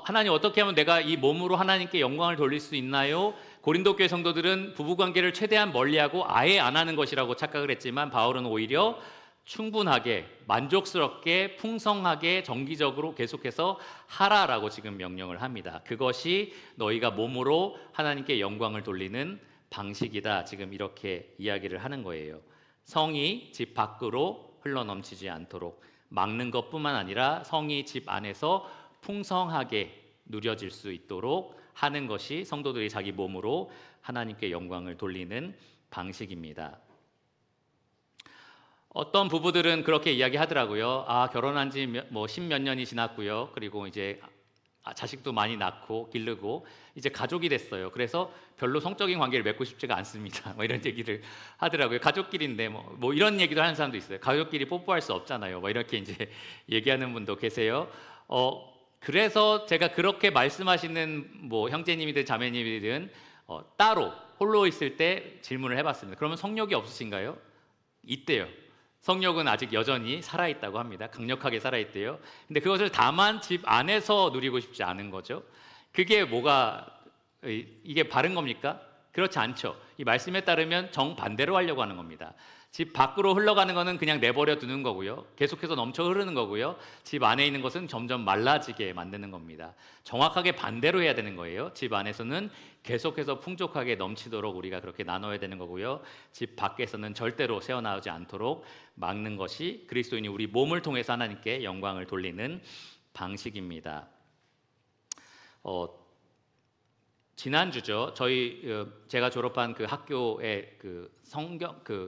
하나님, 어떻게 하면 내가 이 몸으로 하나님께 영광을 돌릴 수 있나요? 고린도 교회 성도들은 부부관계를 최대한 멀리하고 아예 안 하는 것이라고 착각을 했지만 바울은 오히려 충분하게, 만족스럽게, 풍성하게, 정기적으로 계속해서 하라라고 지금 명령을 합니다. 그것이 너희가 몸으로 하나님께 영광을 돌리는 방식이다. 지금 이렇게 이야기를 하는 거예요. 성이 집 밖으로 흘러넘치지 않도록 막는 것뿐만 아니라 성이 집 안에서 풍성하게 누려질 수 있도록 하는 것이 성도들이 자기 몸으로 하나님께 영광을 돌리는 방식입니다. 어떤 부부들은 그렇게 이야기하더라고요. 결혼한 지 뭐 10몇 년이 지났고요. 그리고 이제 자식도 많이 낳고 기르고 이제 가족이 됐어요. 그래서 별로 성적인 관계를 맺고 싶지가 않습니다. 뭐 이런 얘기를 하더라고요. 가족끼리인데 뭐 이런 얘기도 하는 사람도 있어요. 가족끼리 뽀뽀할 수 없잖아요. 뭐 이렇게 이제 얘기하는 분도 계세요. 그래서 제가 그렇게 말씀하시는 뭐 형제님이든 자매님이든 따로 홀로 있을 때 질문을 해봤습니다. 그러면 성욕이 없으신가요? 있대요. 성욕은 아직 여전히 살아있다고 합니다. 강력하게 살아있대요. 근데 그것을 다만 집 안에서 누리고 싶지 않은 거죠. 그게 이게 바른 겁니까? 그렇지 않죠. 이 말씀에 따르면 정반대로 하려고 하는 겁니다. 집 밖으로 흘러가는 것은 그냥 내버려 두는 거고요. 계속해서 넘쳐 흐르는 거고요. 집 안에 있는 것은 점점 말라지게 만드는 겁니다. 정확하게 반대로 해야 되는 거예요. 집 안에서는 계속해서 풍족하게 넘치도록 우리가 그렇게 나눠야 되는 거고요. 집 밖에서는 절대로 새어나오지 않도록 막는 것이 그리스도인이 우리 몸을 통해서 하나님께 영광을 돌리는 방식입니다. 지난주죠. 제가 졸업한 그 학교의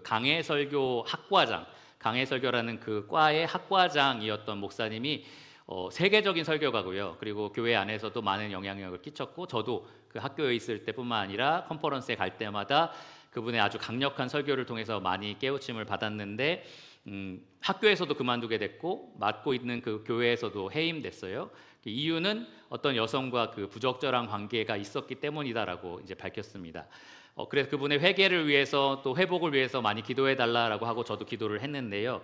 강해 설교 학과장, 강해 설교라는 그 과의 학과장이었던 목사님이 세계적인 설교가고요. 그리고 교회 안에서도 많은 영향력을 끼쳤고, 저도 그 학교에 있을 때뿐만 아니라 컨퍼런스에 갈 때마다 그분의 아주 강력한 설교를 통해서 많이 깨우침을 받았는데, 학교에서도 그만두게 됐고 맡고 있는 그 교회에서도 해임됐어요. 이유는 어떤 여성과 그 부적절한 관계가 있었기 때문이다라고 이제 밝혔습니다. 그래서 그분의 회개를 위해서 또 회복을 위해서 많이 기도해 달라라고 하고 저도 기도를 했는데요.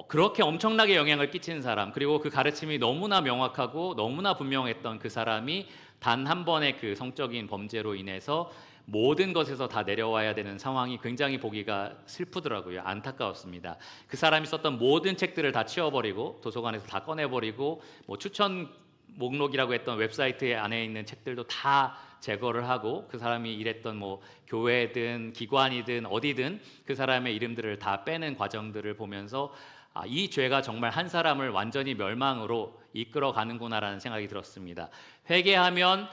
그렇게 엄청나게 영향을 끼친 사람, 그리고 그 가르침이 너무나 명확하고 너무나 분명했던 그 사람이 단 한 번의 그 성적인 범죄로 인해서 모든 것에서 다 내려와야 되는 상황이 굉장히 보기가 슬프더라고요. 안타까웠습니다. 그 사람이 썼던 모든 책들을 다 치워버리고 도서관에서 다 꺼내버리고 뭐 추천 목록이라고 했던 웹사이트 안에 있는 책들도 다 제거를 하고 그 사람이 일했던 뭐 교회든 기관이든 어디든 그 사람의 이름들을 다 빼는 과정들을 보면서 이 죄가 정말 한 사람을 완전히 멸망으로 이끌어가는구나라는 생각이 들었습니다. 회개하면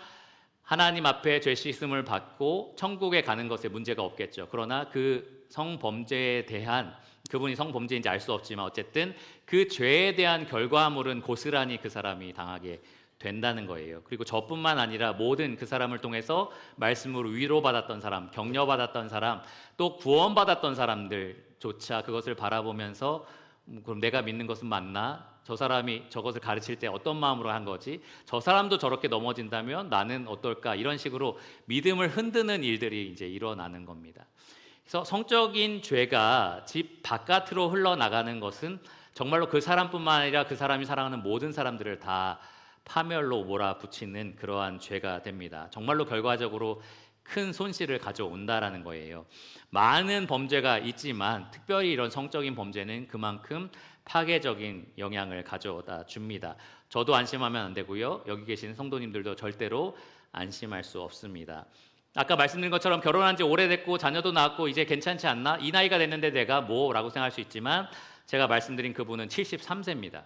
하나님 앞에 죄 씻음을 받고 천국에 가는 것에 문제가 없겠죠. 그러나 그 성범죄에 대한, 그분이 성범죄인지 알 수 없지만 어쨌든 그 죄에 대한 결과물은 고스란히 그 사람이 당하게 된다는 거예요. 그리고 저뿐만 아니라 모든 그 사람을 통해서 말씀으로 위로받았던 사람, 격려받았던 사람, 또 구원받았던 사람들조차 그것을 바라보면서 그럼 내가 믿는 것은 맞나? 저 사람이 저것을 가르칠 때 어떤 마음으로 한 거지? 저 사람도 저렇게 넘어진다면 나는 어떨까? 이런 식으로 믿음을 흔드는 일들이 이제 일어나는 겁니다. 그래서 성적인 죄가 집 바깥으로 흘러나가는 것은 정말로 그 사람뿐만 아니라 그 사람이 사랑하는 모든 사람들을 다 파멸로 몰아붙이는 그러한 죄가 됩니다. 정말로 결과적으로 큰 손실을 가져온다라는 거예요. 많은 범죄가 있지만 특별히 이런 성적인 범죄는 그만큼 파괴적인 영향을 가져다 줍니다. 저도 안심하면 안 되고요. 여기 계신 성도님들도 절대로 안심할 수 없습니다. 아까 말씀드린 것처럼 결혼한 지 오래됐고 자녀도 낳았고 이제 괜찮지 않나? 이 나이가 됐는데 내가 뭐라고 생각할 수 있지만 제가 말씀드린 그분은 73세입니다.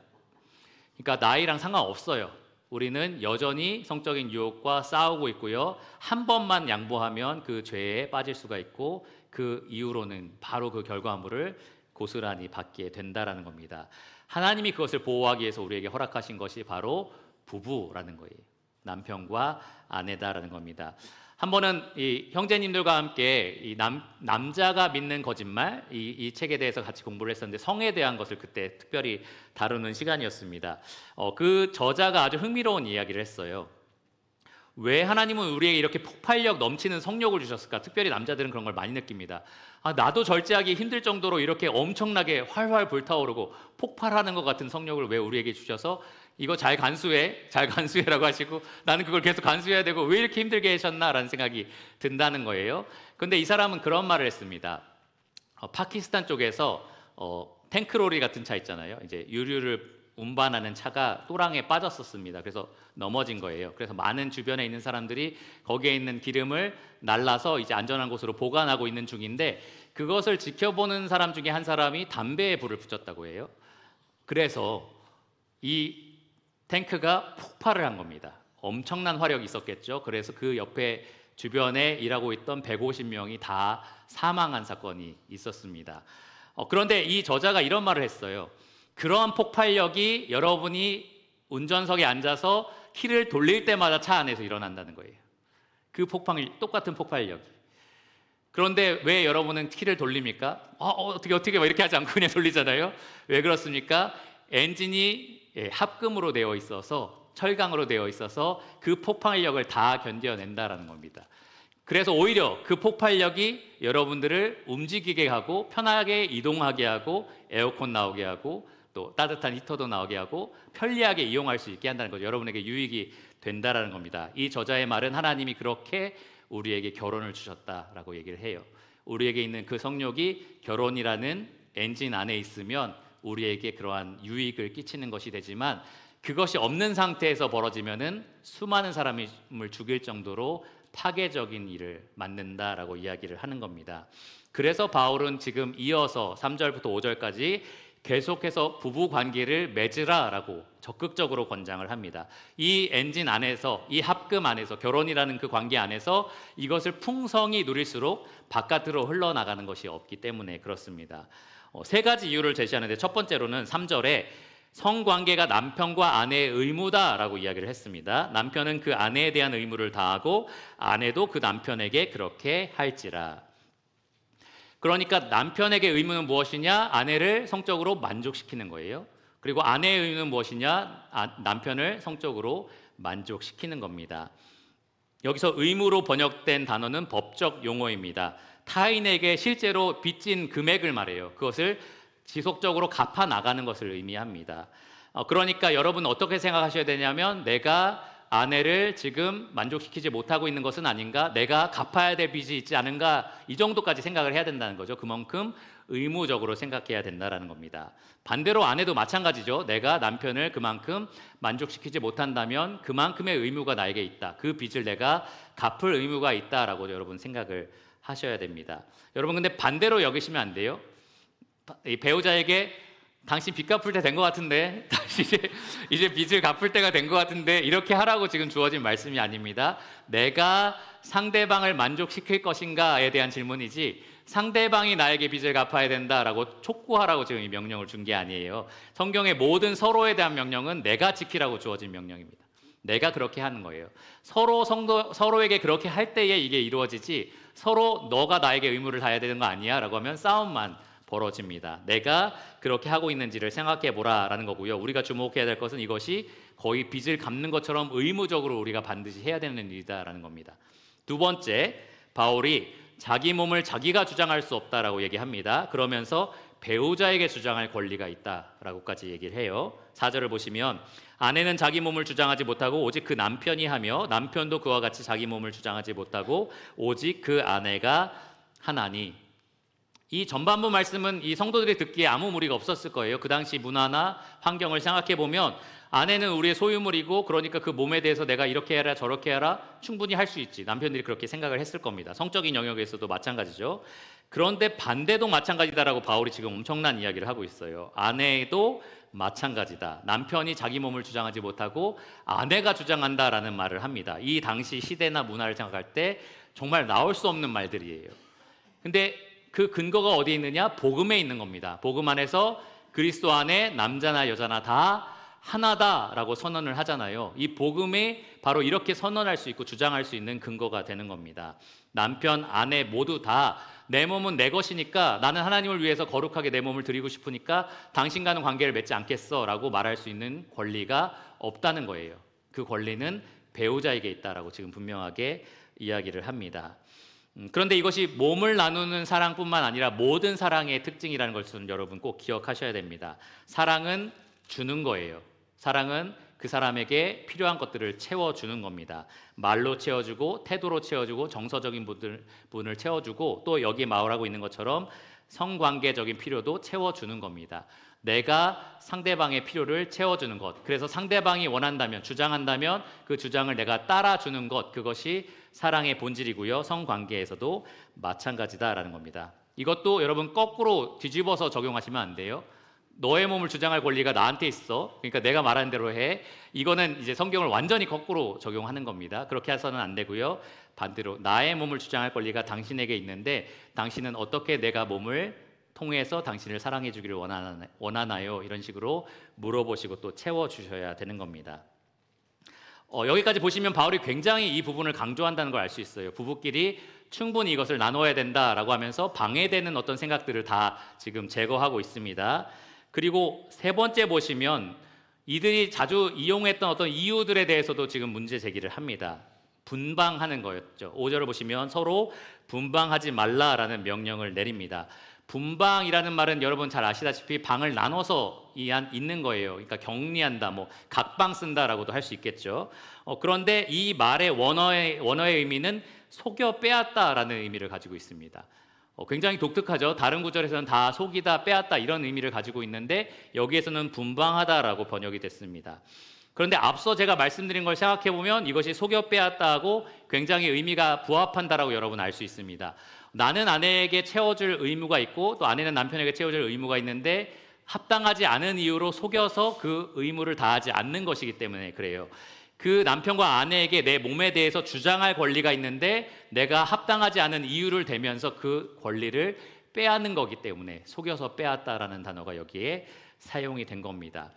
그러니까 나이랑 상관없어요. 우리는 여전히 성적인 유혹과 싸우고 있고요. 한 번만 양보하면 그 죄에 빠질 수가 있고 그 이후로는 바로 그 결과물을 고스란히 받게 된다라는 겁니다. 하나님이 그것을 보호하기 위해서 우리에게 허락하신 것이 바로 부부라는 거예요. 남편과 아내다라는 겁니다. 한 번은 이 형제님들과 함께 이 남자가 믿는 거짓말 이 책에 대해서 같이 공부를 했었는데 성에 대한 것을 그때 특별히 다루는 시간이었습니다. 그 저자가 아주 흥미로운 이야기를 했어요. 왜 하나님은 우리에게 이렇게 폭발력 넘치는 성욕을 주셨을까? 특별히 남자들은 그런 걸 많이 느낍니다. 나도 절제하기 힘들 정도로 이렇게 엄청나게 활활 불타오르고 폭발하는 것 같은 성욕을 왜 우리에게 주셔서 이거 잘 간수해라고 하시고 나는 그걸 계속 간수해야 되고 왜 이렇게 힘들게 하셨나라는 생각이 든다는 거예요. 그런데 이 사람은 그런 말을 했습니다. 파키스탄 쪽에서 탱크로리 같은 차 있잖아요. 이제 유류를 운반하는 차가 또랑에 빠졌었습니다. 그래서 넘어진 거예요. 그래서 많은 주변에 있는 사람들이 거기에 있는 기름을 날라서 이제 안전한 곳으로 보관하고 있는 중인데, 그것을 지켜보는 사람 중에 한 사람이 담배에 불을 붙였다고 해요. 그래서 이 탱크가 폭발을 한 겁니다. 엄청난 화력이 있었겠죠. 그래서 그 옆에 주변에 일하고 있던 150명이 다 사망한 사건이 있었습니다. 그런데 이 저자가 이런 말을 했어요. 그러한 폭발력이 여러분이 운전석에 앉아서 키를 돌릴 때마다 차 안에서 일어난다는 거예요. 그 똑같은 폭발력이. 그런데 왜 여러분은 키를 돌립니까? 어떻게 막 이렇게 하지 않고 그냥 돌리잖아요. 왜 그렇습니까? 엔진이 합금으로 되어 있어서, 철강으로 되어 있어서 그 폭발력을 다 견뎌낸다라는 겁니다. 그래서 오히려 그 폭발력이 여러분들을 움직이게 하고 편하게 이동하게 하고 에어컨 나오게 하고 또 따뜻한 히터도 나오게 하고 편리하게 이용할 수 있게 한다는 거죠. 여러분에게 유익이 된다라는 겁니다. 이 저자의 말은 하나님이 그렇게 우리에게 결혼을 주셨다라고 얘기를 해요. 우리에게 있는 그 성욕이 결혼이라는 엔진 안에 있으면 우리에게 그러한 유익을 끼치는 것이 되지만, 그것이 없는 상태에서 벌어지면은 수많은 사람을 죽일 정도로 파괴적인 일을 만든다라고 이야기를 하는 겁니다. 그래서 바울은 지금 이어서 3절부터 5절까지 계속해서 부부 관계를 맺으라라고 적극적으로 권장을 합니다. 이 엔진 안에서, 이 합금 안에서, 결혼이라는 그 관계 안에서 이것을 풍성히 누릴수록 바깥으로 흘러나가는 것이 없기 때문에 그렇습니다. 세 가지 이유를 제시하는데, 첫 번째로는 3절에 성관계가 남편과 아내의 의무다라고 이야기를 했습니다. 남편은 그 아내에 대한 의무를 다하고 아내도 그 남편에게 그렇게 할지라. 그러니까 남편에게 의무는 무엇이냐? 아내를 성적으로 만족시키는 거예요. 그리고 아내의 의무는 무엇이냐? 남편을 성적으로 만족시키는 겁니다. 여기서 의무로 번역된 단어는 법적 용어입니다. 타인에게 실제로 빚진 금액을 말해요. 그것을 지속적으로 갚아 나가는 것을 의미합니다. 그러니까 여러분 어떻게 생각하셔야 되냐면, 내가 아내를 지금 만족시키지 못하고 있는 것은 아닌가? 내가 갚아야 될 빚이 있지 않은가? 이 정도까지 생각을 해야 된다는 거죠. 그만큼 의무적으로 생각해야 된다는 겁니다. 반대로 아내도 마찬가지죠. 내가 남편을 그만큼 만족시키지 못한다면 그만큼의 의무가 나에게 있다. 그 빚을 내가 갚을 의무가 있다라고 여러분 생각을 하셔야 됩니다. 여러분 근데 반대로 여기시면 안 돼요. 이 배우자에게 당신 빚 갚을 때 된 것 같은데, 다시 이제 빚을 갚을 때가 된 것 같은데, 이렇게 하라고 지금 주어진 말씀이 아닙니다. 내가 상대방을 만족시킬 것인가에 대한 질문이지, 상대방이 나에게 빚을 갚아야 된다라고 촉구하라고 지금 이 명령을 준 게 아니에요. 성경의 모든 서로에 대한 명령은 내가 지키라고 주어진 명령입니다. 내가 그렇게 하는 거예요. 서로에게 그렇게 할 때에 이게 이루어지지, 서로 너가 나에게 의무를 다해야 되는 거 아니야? 라고 하면 싸움만 벌어집니다. 내가 그렇게 하고 있는지를 생각해 보라라는 거고요. 우리가 주목해야 될 것은 이것이 거의 빚을 갚는 것처럼 의무적으로 우리가 반드시 해야 되는 일이다라는 겁니다. 두 번째, 바울이 자기 몸을 자기가 주장할 수 없다라고 얘기합니다. 그러면서 배우자에게 주장할 권리가 있다라고까지 얘기를 해요. 4절을 보시면, 아내는 자기 몸을 주장하지 못하고 오직 그 남편이 하며, 남편도 그와 같이 자기 몸을 주장하지 못하고 오직 그 아내가 하나니. 이 전반부 말씀은 이 성도들이 듣기에 아무 무리가 없었을 거예요. 그 당시 문화나 환경을 생각해 보면 아내는 우리의 소유물이고, 그러니까 그 몸에 대해서 내가 이렇게 해라 저렇게 해라 충분히 할 수 있지. 남편들이 그렇게 생각을 했을 겁니다. 성적인 영역에서도 마찬가지죠. 그런데 반대도 마찬가지다라고 바울이 지금 엄청난 이야기를 하고 있어요. 아내도 마찬가지다. 남편이 자기 몸을 주장하지 못하고 아내가 주장한다라는 말을 합니다. 이 당시 시대나 문화를 생각할 때 정말 나올 수 없는 말들이에요. 근데 그 근거가 어디에 있느냐? 복음에 있는 겁니다. 복음 안에서 그리스도 안에 남자나 여자나 다 하나다라고 선언을 하잖아요. 이 복음이 바로 이렇게 선언할 수 있고 주장할 수 있는 근거가 되는 겁니다. 남편, 아내 모두 다 내 몸은 내 것이니까, 나는 하나님을 위해서 거룩하게 내 몸을 드리고 싶으니까 당신과는 관계를 맺지 않겠어 라고 말할 수 있는 권리가 없다는 거예요. 그 권리는 배우자에게 있다라고 지금 분명하게 이야기를 합니다. 그런데 이것이 몸을 나누는 사랑뿐만 아니라 모든 사랑의 특징이라는 것을 여러분 꼭 기억하셔야 됩니다. 사랑은 주는 거예요. 사랑은 그 사람에게 필요한 것들을 채워주는 겁니다. 말로 채워주고, 태도로 채워주고, 정서적인 부분을 채워주고, 또 여기에 말하고 있는 것처럼 성관계적인 필요도 채워주는 겁니다. 내가 상대방의 필요를 채워주는 것. 그래서 상대방이 원한다면, 주장한다면 그 주장을 내가 따라주는 것. 그것이 사랑의 본질이고요. 성관계에서도 마찬가지다라는 겁니다. 이것도 여러분 거꾸로 뒤집어서 적용하시면 안 돼요. 너의 몸을 주장할 권리가 나한테 있어. 그러니까 내가 말하는 대로 해. 이거는 이제 성경을 완전히 거꾸로 적용하는 겁니다. 그렇게 해서는 안 되고요. 반대로 나의 몸을 주장할 권리가 당신에게 있는데 당신은 어떻게 내가 몸을 통해서 당신을 사랑해 주기를 원하나요? 이런 식으로 물어보시고 또 채워주셔야 되는 겁니다. 여기까지 보시면 바울이 굉장히 이 부분을 강조한다는 걸 알 수 있어요. 부부끼리 충분히 이것을 나눠야 된다라고 하면서 방해되는 어떤 생각들을 다 지금 제거하고 있습니다. 그리고 세 번째 보시면 이들이 자주 이용했던 어떤 이유들에 대해서도 지금 문제 제기를 합니다. 분방하는 거였죠. 5절을 보시면 서로 분방하지 말라라는 명령을 내립니다. 분방이라는 말은 여러분 잘 아시다시피 방을 나눠서 있는 거예요. 그러니까 격리한다, 뭐 각방 쓴다라고도 할 수 있겠죠. 그런데 이 말의 원어의 의미는 속여 빼앗다라는 의미를 가지고 있습니다. 굉장히 독특하죠. 다른 구절에서는 다 속이다, 빼앗다 이런 의미를 가지고 있는데 여기에서는 분방하다라고 번역이 됐습니다. 그런데 앞서 제가 말씀드린 걸 생각해 보면 이것이 속여 빼앗다하고 굉장히 의미가 부합한다라고 여러분 알 수 있습니다. 나는 아내에게 채워줄 의무가 있고 또 아내는 남편에게 채워줄 의무가 있는데 합당하지 않은 이유로 속여서 그 의무를 다하지 않는 것이기 때문에 그래요. 그 남편과 아내에게 내 몸에 대해서 주장할 권리가 있는데 내가 합당하지 않은 이유를 대면서 그 권리를 빼앗는 거기 때문에 속여서 빼앗다라는 단어가 여기에 사용이 된 겁니다.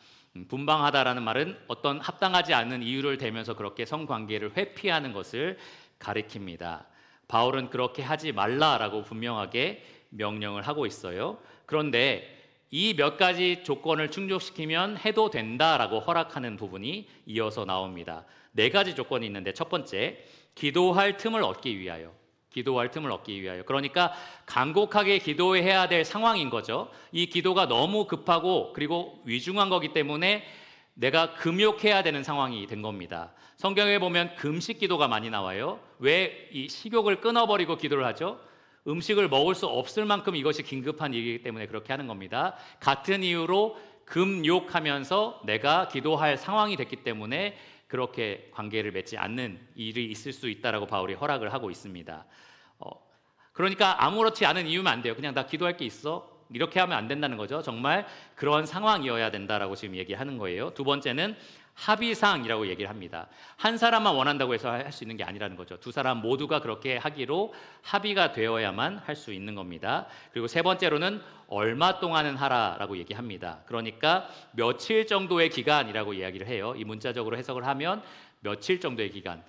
분방하다라는 말은 어떤 합당하지 않은 이유를 대면서 그렇게 성관계를 회피하는 것을 가리킵니다. 바울은 그렇게 하지 말라라고 분명하게 명령을 하고 있어요. 그런데 이 몇 가지 조건을 충족시키면 해도 된다라고 허락하는 부분이 이어서 나옵니다. 네 가지 조건이 있는데 첫 번째, 기도할 틈을 얻기 위하여. 기도할 틈을 얻기 위하여. 그러니까 간곡하게 기도해야 될 상황인 거죠. 이 기도가 너무 급하고 그리고 위중한 거기 때문에 내가 금욕해야 되는 상황이 된 겁니다. 성경에 보면 금식 기도가 많이 나와요. 왜 이 식욕을 끊어버리고 기도를 하죠? 음식을 먹을 수 없을 만큼 이것이 긴급한 일이기 때문에 그렇게 하는 겁니다. 같은 이유로 금욕하면서 내가 기도할 상황이 됐기 때문에 그렇게 관계를 맺지 않는 일이 있을 수 있다라고 바울이 허락을 하고 있습니다. 그러니까 아무렇지 않은 이유면 안 돼요. 그냥 나 기도할 게 있어. 이렇게 하면 안 된다는 거죠. 정말 그런 상황이어야 된다라고 지금 얘기하는 거예요. 두 번째는 합의상이라고 얘기를 합니다. 한 사람만 원한다고 해서 할 수 있는 게 아니라는 거죠. 두 사람 모두가 그렇게 하기로 합의가 되어야만 할 수 있는 겁니다. 그리고 세 번째로는 얼마 동안은 하라라고 얘기합니다. 그러니까 며칠 정도의 기간이라고 이야기를 해요. 이 문자적으로 해석을 하면 며칠 정도의 기간.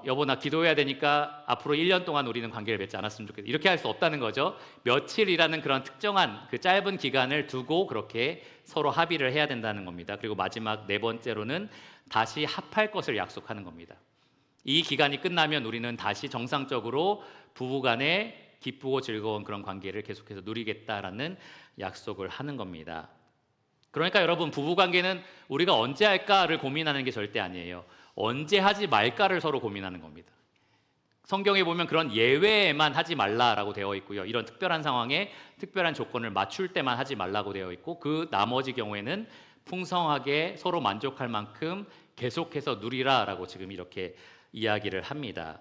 여보 나 기도해야 되니까 앞으로 1년 동안 우리는 관계를 맺지 않았으면 좋겠다. 이렇게 할 수 없다는 거죠. 며칠이라는 그런 특정한 그 짧은 기간을 두고 그렇게 서로 합의를 해야 된다는 겁니다. 그리고 마지막 네 번째로는 다시 합할 것을 약속하는 겁니다. 이 기간이 끝나면 우리는 다시 정상적으로 부부간에 기쁘고 즐거운 그런 관계를 계속해서 누리겠다라는 약속을 하는 겁니다. 그러니까 여러분 부부관계는 우리가 언제 할까를 고민하는 게 절대 아니에요. 언제 하지 말까를 서로 고민하는 겁니다. 성경에 보면 그런 예외에만 하지 말라라고 되어 있고요. 이런 특별한 상황에 특별한 조건을 맞출 때만 하지 말라고 되어 있고 그 나머지 경우에는 풍성하게 서로 만족할 만큼 계속해서 누리라라고 지금 이렇게 이야기를 합니다.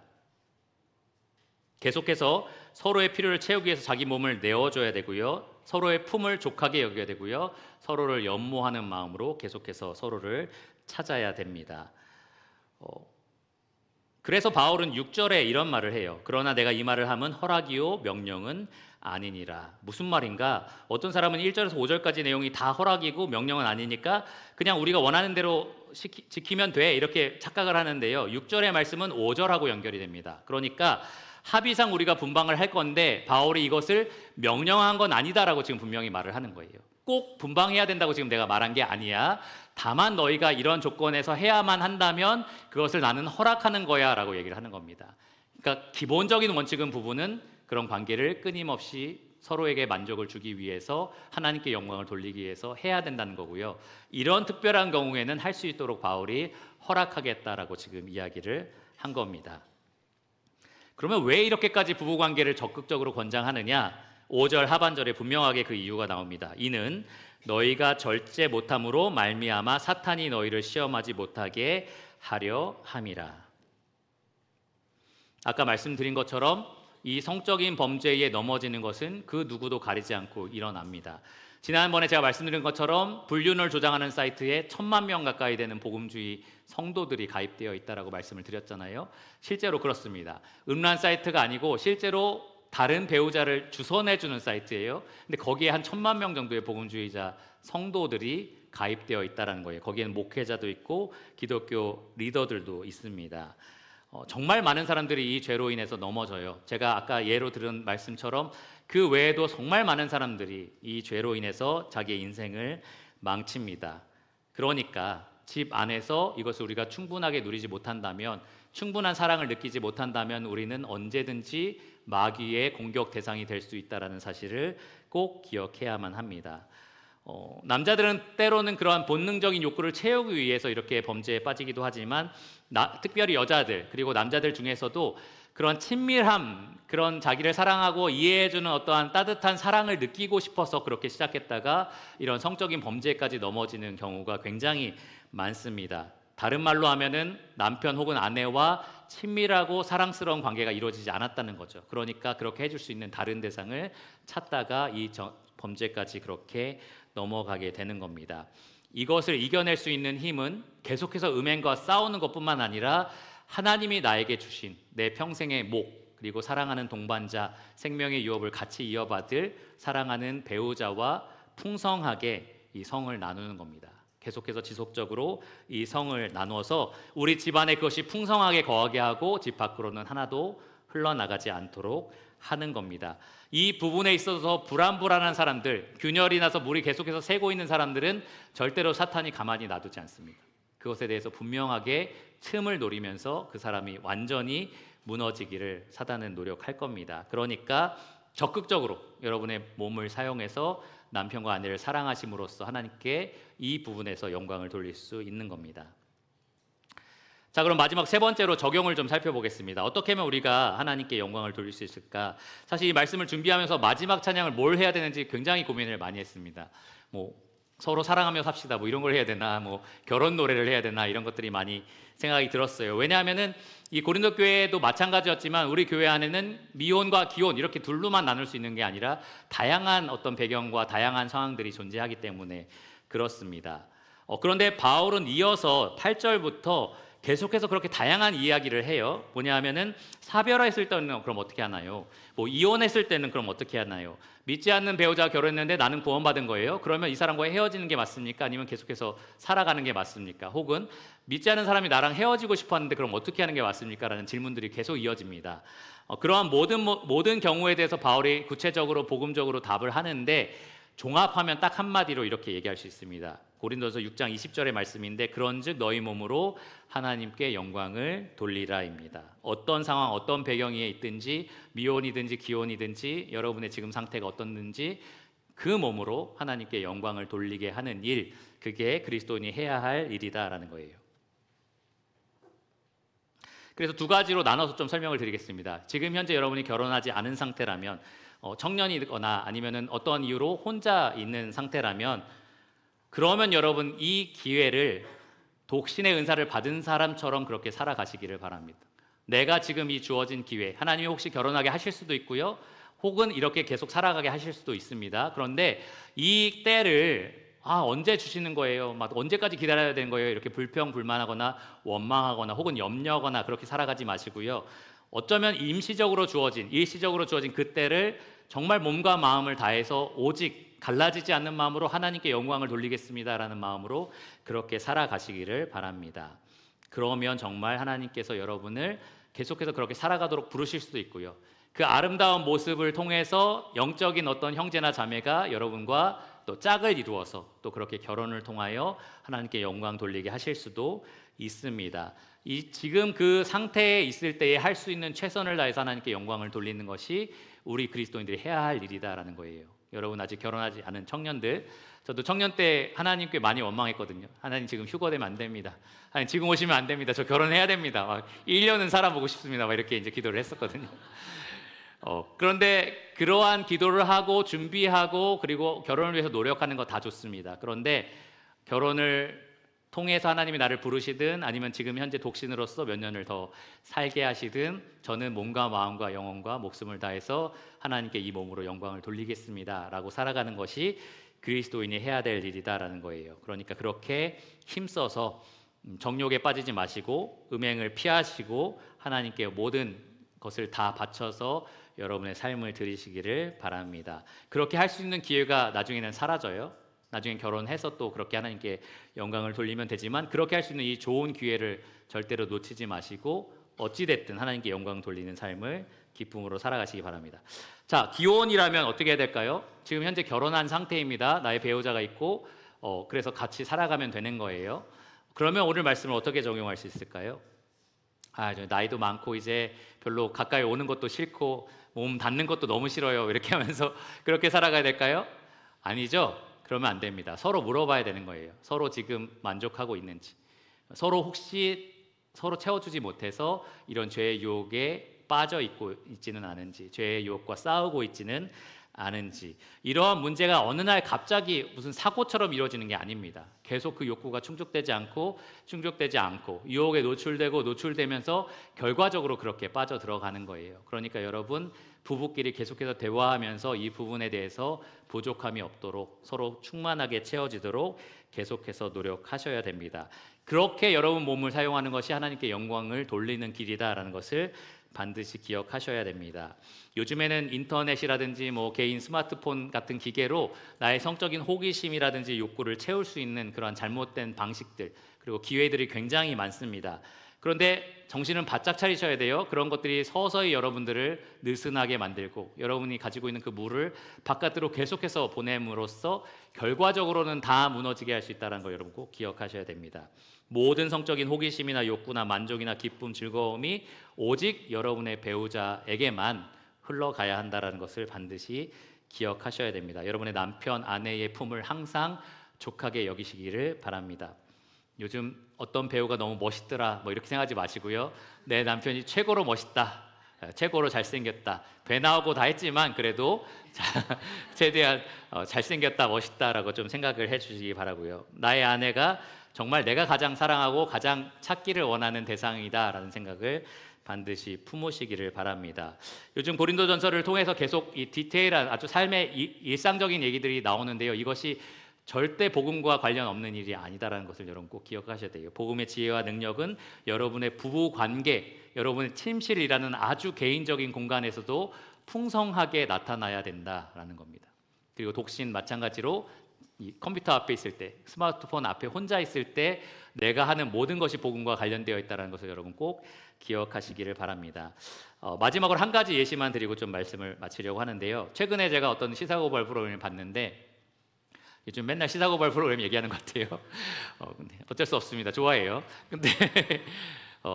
계속해서 서로의 필요를 채우기 위해서 자기 몸을 내어줘야 되고요. 서로의 품을 족하게 여겨야 되고요. 서로를 연모하는 마음으로 계속해서 서로를 찾아야 됩니다. 그래서 바울은 6절에 이런 말을 해요. 그러나 내가 이 말을 하면 허락이요 명령은 아니니라. 무슨 말인가? 어떤 사람은 1절에서 5절까지 내용이 다 허락이고 명령은 아니니까 그냥 우리가 원하는 대로 지키면 돼 이렇게 착각을 하는데요. 6절의 말씀은 5절하고 연결이 됩니다. 그러니까 합의상 우리가 분방을 할 건데 바울이 이것을 명령한 건 아니다라고 지금 분명히 말을 하는 거예요. 꼭 분방해야 된다고 지금 내가 말한 게 아니야. 다만 너희가 이런 조건에서 해야만 한다면 그것을 나는 허락하는 거야 라고 얘기를 하는 겁니다. 그러니까 기본적인 원칙은 부부는 그런 관계를 끊임없이 서로에게 만족을 주기 위해서 하나님께 영광을 돌리기 위해서 해야 된다는 거고요. 이런 특별한 경우에는 할 수 있도록 바울이 허락하겠다라고 지금 이야기를 한 겁니다. 그러면 왜 이렇게까지 부부관계를 적극적으로 권장하느냐? 5절 하반절에 분명하게 그 이유가 나옵니다. 이는 너희가 절제 못함으로 말미암아 사탄이 너희를 시험하지 못하게 하려 함이라. 아까 말씀드린 것처럼 이 성적인 범죄에 넘어지는 것은 그 누구도 가리지 않고 일어납니다. 지난번에 제가 말씀드린 것처럼 불륜을 조장하는 사이트에 1,000만 명 가까이 되는 복음주의 성도들이 가입되어 있다라고 말씀을 드렸잖아요. 실제로 그렇습니다. 음란 사이트가 아니고 실제로 다른 배우자를 주선해주는 사이트예요. 근데 거기에 한 1,000만 명 정도의 복음주의자 성도들이 가입되어 있다는 거예요. 거기에는 목회자도 있고 기독교 리더들도 있습니다. 정말 많은 사람들이 이 죄로 인해서 넘어져요. 제가 아까 예로 들은 말씀처럼 그 외에도 정말 많은 사람들이 이 죄로 인해서 자기의 인생을 망칩니다. 그러니까 집 안에서 이것을 우리가 충분하게 누리지 못한다면, 충분한 사랑을 느끼지 못한다면 우리는 언제든지 마귀의 공격 대상이 될 수 있다는 사실을 꼭 기억해야만 합니다. 남자들은 때로는 그러한 본능적인 욕구를 채우기 위해서 이렇게 범죄에 빠지기도 하지만 특별히 여자들 그리고 남자들 중에서도 그런 친밀함, 그런 자기를 사랑하고 이해해주는 어떠한 따뜻한 사랑을 느끼고 싶어서 그렇게 시작했다가 이런 성적인 범죄까지 넘어지는 경우가 굉장히 많습니다. 다른 말로 하면은 남편 혹은 아내와 친밀하고 사랑스러운 관계가 이루어지지 않았다는 거죠. 그러니까 그렇게 해줄 수 있는 다른 대상을 찾다가 이 범죄까지 그렇게 넘어가게 되는 겁니다. 이것을 이겨낼 수 있는 힘은 계속해서 음행과 싸우는 것뿐만 아니라 하나님이 나에게 주신 내 평생의 목, 그리고 사랑하는 동반자, 생명의 유업을 같이 이어받을 사랑하는 배우자와 풍성하게 이 성을 나누는 겁니다. 계속해서 지속적으로 이 성을 나누어서 우리 집안에 그것이 풍성하게 거하게 하고 집 밖으로는 하나도 흘러나가지 않도록 하는 겁니다. 이 부분에 있어서 불안불안한 사람들, 균열이 나서 물이 계속해서 새고 있는 사람들은 절대로 사탄이 가만히 놔두지 않습니다. 그것에 대해서 분명하게 틈을 노리면서 그 사람이 완전히 무너지기를 사단은 노력할 겁니다. 그러니까 적극적으로 여러분의 몸을 사용해서 남편과 아내를 사랑하심으로써 하나님께 이 부분에서 영광을 돌릴 수 있는 겁니다. 자, 그럼 마지막 세 번째로 적용을 좀 살펴보겠습니다. 어떻게 하면 우리가 하나님께 영광을 돌릴 수 있을까? 사실 이 말씀을 준비하면서 마지막 찬양을 뭘 해야 되는지 굉장히 고민을 많이 했습니다. 서로 사랑하며 삽시다 이런 걸 해야 되나, 결혼 노래를 해야 되나, 이런 것들이 많이 생각이 들었어요. 왜냐하면은 이 고린도 교회도 마찬가지였지만 우리 교회 안에는 미혼과 기혼 이렇게 둘로만 나눌 수 있는 게 아니라 다양한 어떤 배경과 다양한 상황들이 존재하기 때문에 그렇습니다. 그런데 바울은 이어서 8절부터 계속해서 그렇게 다양한 이야기를 해요. 뭐냐 하면은 사별했을 때는 그럼 어떻게 하나요? 이혼했을 때는 그럼 어떻게 하나요? 믿지 않는 배우자가 결혼했는데 나는 구원받은 거예요. 그러면 이 사람과 헤어지는 게 맞습니까? 아니면 계속해서 살아가는 게 맞습니까? 혹은 믿지 않는 사람이 나랑 헤어지고 싶어 하는데 그럼 어떻게 하는 게 맞습니까? 라는 질문들이 계속 이어집니다. 그러한 모든 경우에 대해서 바울이 구체적으로 복음적으로 답을 하는데 종합하면 딱 한마디로 이렇게 얘기할 수 있습니다. 고린도서 6장 20절의 말씀인데 그런즉 너희 몸으로 하나님께 영광을 돌리라입니다. 어떤 상황, 어떤 배경에 있든지 미혼이든지 기혼이든지 여러분의 지금 상태가 어떻든지 그 몸으로 하나님께 영광을 돌리게 하는 일, 그게 그리스도인이 해야 할 일이다라는 거예요. 그래서 두 가지로 나눠서 좀 설명을 드리겠습니다. 지금 현재 여러분이 결혼하지 않은 상태라면, 청년이거나 아니면은 어떤 이유로 혼자 있는 상태라면, 그러면 여러분 이 기회를 독신의 은사를 받은 사람처럼 그렇게 살아가시기를 바랍니다. 내가 지금 이 주어진 기회, 하나님이 혹시 결혼하게 하실 수도 있고요, 혹은 이렇게 계속 살아가게 하실 수도 있습니다. 그런데 이 때를 언제 주시는 거예요? 언제까지 기다려야 되는 거예요? 이렇게 불평불만하거나 원망하거나 혹은 염려하거나 그렇게 살아가지 마시고요. 어쩌면 임시적으로 주어진, 일시적으로 주어진 그 때를 정말 몸과 마음을 다해서 오직 갈라지지 않는 마음으로 하나님께 영광을 돌리겠습니다라는 마음으로 그렇게 살아가시기를 바랍니다. 그러면 정말 하나님께서 여러분을 계속해서 그렇게 살아가도록 부르실 수도 있고요. 그 아름다운 모습을 통해서 영적인 어떤 형제나 자매가 여러분과 또 짝을 이루어서 또 그렇게 결혼을 통하여 하나님께 영광 돌리게 하실 수도 있습니다. 지금 그 상태에 있을 때에 할 수 있는 최선을 다해서 하나님께 영광을 돌리는 것이 우리 그리스도인들이 해야 할 일이다라는 거예요. 여러분 아직 결혼하지 않은 청년들, 저도 청년 때 하나님께 많이 원망했거든요. 하나님 지금 휴거되면 안 됩니다. 하나님 지금 오시면 안 됩니다. 저 결혼해야 됩니다. 1년은 살아보고 싶습니다. 이렇게 이제 기도를 했었거든요. 그런데 그러한 기도를 하고 준비하고 그리고 결혼을 위해서 노력하는 거 다 좋습니다. 그런데 결혼을 통해서 하나님이 나를 부르시든 아니면 지금 현재 독신으로서 몇 년을 더 살게 하시든 저는 몸과 마음과 영혼과 목숨을 다해서 하나님께 이 몸으로 영광을 돌리겠습니다라고 살아가는 것이 그리스도인이 해야 될 일이다라는 거예요. 그러니까 그렇게 힘써서 정욕에 빠지지 마시고 음행을 피하시고 하나님께 모든 것을 다 바쳐서 여러분의 삶을 드리시기를 바랍니다. 그렇게 할 수 있는 기회가 나중에는 사라져요. 나중에 결혼해서 또 그렇게 하나님께 영광을 돌리면 되지만 그렇게 할 수 있는 이 좋은 기회를 절대로 놓치지 마시고 어찌됐든 하나님께 영광 돌리는 삶을 기쁨으로 살아가시기 바랍니다. 자, 기혼이라면 어떻게 해야 될까요? 지금 현재 결혼한 상태입니다. 나의 배우자가 있고 그래서 같이 살아가면 되는 거예요. 그러면 오늘 말씀을 어떻게 적용할 수 있을까요? 저 나이도 많고 이제 별로 가까이 오는 것도 싫고 몸 닿는 것도 너무 싫어요. 이렇게 하면서 그렇게 살아가야 될까요? 아니죠. 그러면 안 됩니다. 서로 물어봐야 되는 거예요. 서로 지금 만족하고 있는지, 서로 혹시 서로 채워주지 못해서 이런 죄의 유혹에 빠져 있지는 않은지, 죄의 유혹과 싸우고 있지는 않은지. 이러한 문제가 어느 날 갑자기 무슨 사고처럼 이루어지는 게 아닙니다. 계속 그 욕구가 충족되지 않고 유혹에 노출되면서 결과적으로 그렇게 빠져 들어가는 거예요. 그러니까 여러분 부부끼리 계속해서 대화하면서 이 부분에 대해서 부족함이 없도록 서로 충만하게 채워지도록 계속해서 노력하셔야 됩니다. 그렇게 여러분 몸을 사용하는 것이 하나님께 영광을 돌리는 길이다라는 것을 반드시 기억하셔야 됩니다. 요즘에는 인터넷이라든지 개인 스마트폰 같은 기계로 나의 성적인 호기심이라든지 욕구를 채울 수 있는 그런 잘못된 방식들 그리고 기회들이 굉장히 많습니다. 그런데 정신은 바짝 차리셔야 돼요. 그런 것들이 서서히 여러분들을 느슨하게 만들고 여러분이 가지고 있는 그 물을 바깥으로 계속해서 보냄으로써 결과적으로는 다 무너지게 할 수 있다는 걸 여러분 꼭 기억하셔야 됩니다. 모든 성적인 호기심이나 욕구나 만족이나 기쁨, 즐거움이 오직 여러분의 배우자에게만 흘러가야 한다는 것을 반드시 기억하셔야 됩니다. 여러분의 남편, 아내의 품을 항상 족하게 여기시기를 바랍니다. 요즘 어떤 배우가 너무 멋있더라 이렇게 생각하지 마시고요. 내 남편이 최고로 멋있다, 최고로 잘생겼다, 배 나오고 다 했지만 그래도 최대한 잘생겼다, 멋있다라고 좀 생각을 해주시기 바라고요. 나의 아내가 정말 내가 가장 사랑하고 가장 찾기를 원하는 대상이다라는 생각을 반드시 품으시기를 바랍니다. 요즘 고린도전서를 통해서 계속 이 디테일한 아주 삶의 일상적인 얘기들이 나오는데요. 이것이 절대 복음과 관련 없는 일이 아니다라는 것을 여러분 꼭 기억하셔야 돼요. 복음의 지혜와 능력은 여러분의 부부 관계, 여러분의 침실이라는 아주 개인적인 공간에서도 풍성하게 나타나야 된다라는 겁니다. 그리고 독신 마찬가지로 이 컴퓨터 앞에 있을 때, 스마트폰 앞에 혼자 있을 때 내가 하는 모든 것이 복음과 관련되어 있다는 것을 여러분 꼭 기억하시기를 바랍니다. 마지막으로 한 가지 예시만 드리고 좀 말씀을 마치려고 하는데요. 최근에 제가 어떤 시사고발 프로그램을 봤는데 요즘 맨날 시사고발 프로그램 얘기하는 것 같아요. 근데 어쩔 수 없습니다. 좋아해요. 근데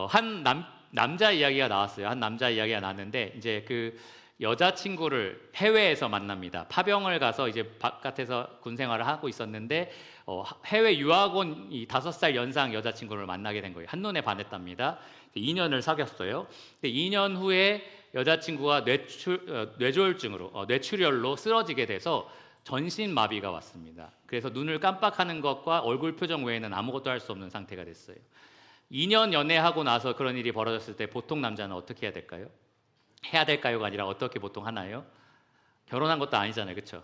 한 남자 이야기가 나왔어요. 한 남자 이야기가 나왔는데 이제 그 여자친구를 해외에서 만납니다. 파병을 가서 이제 바깥에서 군 생활을 하고 있었는데 해외 유학원 이 5살 연상 여자친구를 만나게 된 거예요. 한눈에 반했답니다. 2년을 사귀었어요. 근데 2년 후에 여자친구가 뇌졸중으로 뇌출혈로 쓰러지게 돼서 전신마비가 왔습니다. 그래서 눈을 깜빡하는 것과 얼굴 표정 외에는 아무것도 할 수 없는 상태가 됐어요. 2년 연애하고 나서 그런 일이 벌어졌을 때 보통 남자는 어떻게 해야 될까요? 해야 될까요가 아니라 어떻게 보통 하나요? 결혼한 것도 아니잖아요. 그렇죠?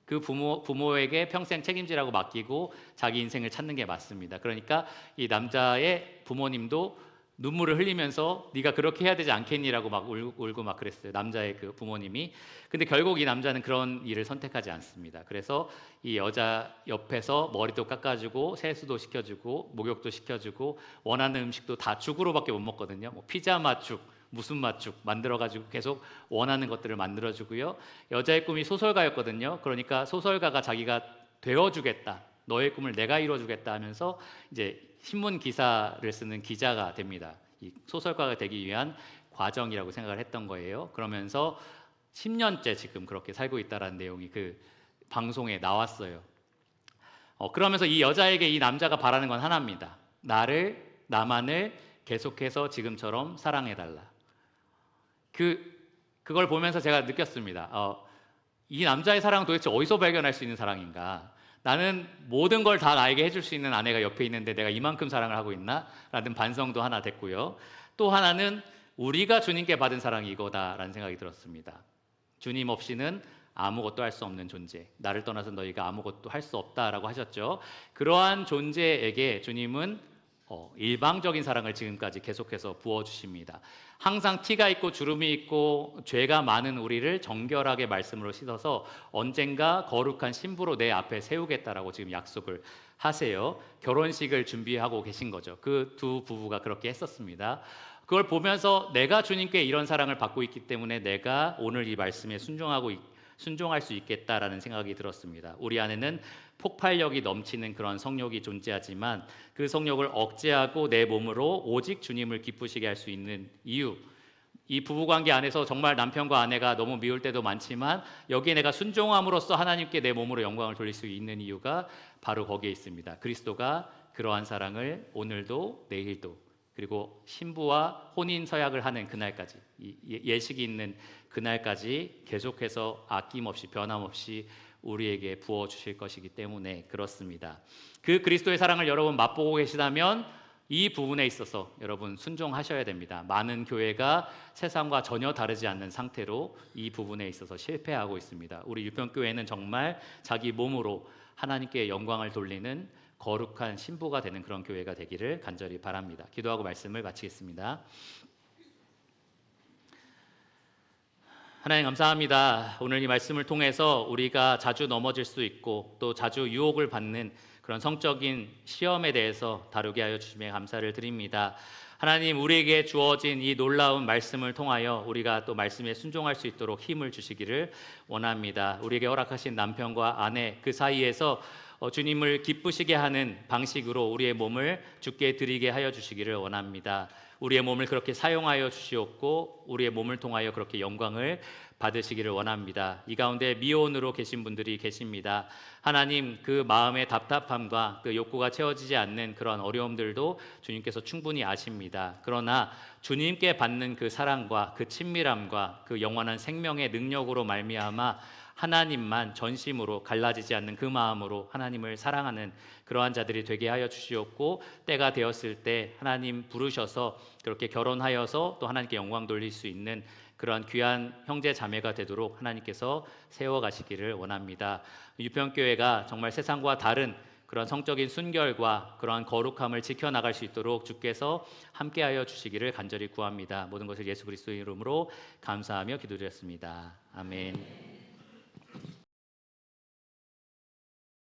그 부모에게 평생 책임지라고 맡기고 자기 인생을 찾는 게 맞습니다. 그러니까 이 남자의 부모님도 눈물을 흘리면서 네가 그렇게 해야 되지 않겠니라고 막 울고 막 그랬어요. 남자의 그 부모님이. 근데 결국 이 남자는 그런 일을 선택하지 않습니다. 그래서 이 여자 옆에서 머리도 깎아주고 세수도 시켜주고 목욕도 시켜주고 원하는 음식도 다 죽으로밖에 못 먹거든요. 피자 맛죽 무슨 맛죽 만들어가지고 계속 원하는 것들을 만들어주고요. 여자의 꿈이 소설가였거든요. 그러니까 소설가가 자기가 되어주겠다, 너의 꿈을 내가 이루어주겠다 하면서 이제 신문 기사를 쓰는 기자가 됩니다. 이 소설가가 되기 위한 과정이라고 생각을 했던 거예요. 그러면서 10년째 지금 그렇게 살고 있다라는 내용이 그 방송에 나왔어요. 그러면서 이 여자에게 이 남자가 바라는 건 하나입니다. 나만을 계속해서 지금처럼 사랑해달라. 그 그걸 보면서 제가 느꼈습니다. 이 남자의 사랑은 도대체 어디서 발견할 수 있는 사랑인가? 나는 모든 걸 다 나에게 해줄 수 있는 아내가 옆에 있는데 내가 이만큼 사랑을 하고 있나? 라는 반성도 하나 됐고요. 또 하나는 우리가 주님께 받은 사랑이 이거다라는 생각이 들었습니다. 주님 없이는 아무것도 할 수 없는 존재, 나를 떠나서 너희가 아무것도 할 수 없다라고 하셨죠. 그러한 존재에게 주님은 일방적인 사랑을 지금까지 계속해서 부어주십니다. 항상 티가 있고 주름이 있고 죄가 많은 우리를 정결하게 말씀으로 씻어서 언젠가 거룩한 신부로 내 앞에 세우겠다라고 지금 약속을 하세요. 결혼식을 준비하고 계신 거죠. 그 두 부부가 그렇게 했었습니다. 그걸 보면서 내가 주님께 이런 사랑을 받고 있기 때문에 내가 오늘 이 말씀에 순종할 수 있겠다라는 생각이 들었습니다. 우리 안에는 폭발력이 넘치는 그런 성욕이 존재하지만 그 성욕을 억제하고 내 몸으로 오직 주님을 기쁘시게 할 수 있는 이유, 이 부부관계 안에서 정말 남편과 아내가 너무 미울 때도 많지만 여기에 내가 순종함으로써 하나님께 내 몸으로 영광을 돌릴 수 있는 이유가 바로 거기에 있습니다. 그리스도가 그러한 사랑을 오늘도 내일도 그리고 신부와 혼인 서약을 하는 그날까지, 예식이 있는 그날까지 계속해서 아낌없이 변함없이 우리에게 부어주실 것이기 때문에 그렇습니다. 그 그리스도의 사랑을 여러분 맛보고 계시다면 이 부분에 있어서 여러분 순종하셔야 됩니다. 많은 교회가 세상과 전혀 다르지 않는 상태로 이 부분에 있어서 실패하고 있습니다. 우리 유평교회는 정말 자기 몸으로 하나님께 영광을 돌리는 거룩한 신부가 되는 그런 교회가 되기를 간절히 바랍니다. 기도하고 말씀을 마치겠습니다. 하나님 감사합니다. 오늘 이 말씀을 통해서 우리가 자주 넘어질 수 있고 또 자주 유혹을 받는 그런 성적인 시험에 대해서 다루게 하여 주심에 감사를 드립니다. 하나님, 우리에게 주어진 이 놀라운 말씀을 통하여 우리가 또 말씀에 순종할 수 있도록 힘을 주시기를 원합니다. 우리에게 허락하신 남편과 아내 그 사이에서 주님을 기쁘시게 하는 방식으로 우리의 몸을 주께 드리게 하여 주시기를 원합니다. 우리의 몸을 그렇게 사용하여 주시옵고 우리의 몸을 통하여 그렇게 영광을 받으시기를 원합니다. 이 가운데 미혼으로 계신 분들이 계십니다. 하나님, 그 마음의 답답함과 그 욕구가 채워지지 않는 그런 어려움들도 주님께서 충분히 아십니다. 그러나 주님께 받는 그 사랑과 그 친밀함과 그 영원한 생명의 능력으로 말미암아 하나님만 전심으로 갈라지지 않는 그 마음으로 하나님을 사랑하는 그러한 자들이 되게 하여 주시옵고 때가 되었을 때 하나님 부르셔서 그렇게 결혼하여서 또 하나님께 영광 돌릴 수 있는 그러한 귀한 형제 자매가 되도록 하나님께서 세워가시기를 원합니다. 유평교회가 정말 세상과 다른 그런 성적인 순결과 그러한 거룩함을 지켜나갈 수 있도록 주께서 함께하여 주시기를 간절히 구합니다. 모든 것을 예수 그리스도의 이름으로 감사하며 기도드렸습니다. 아멘.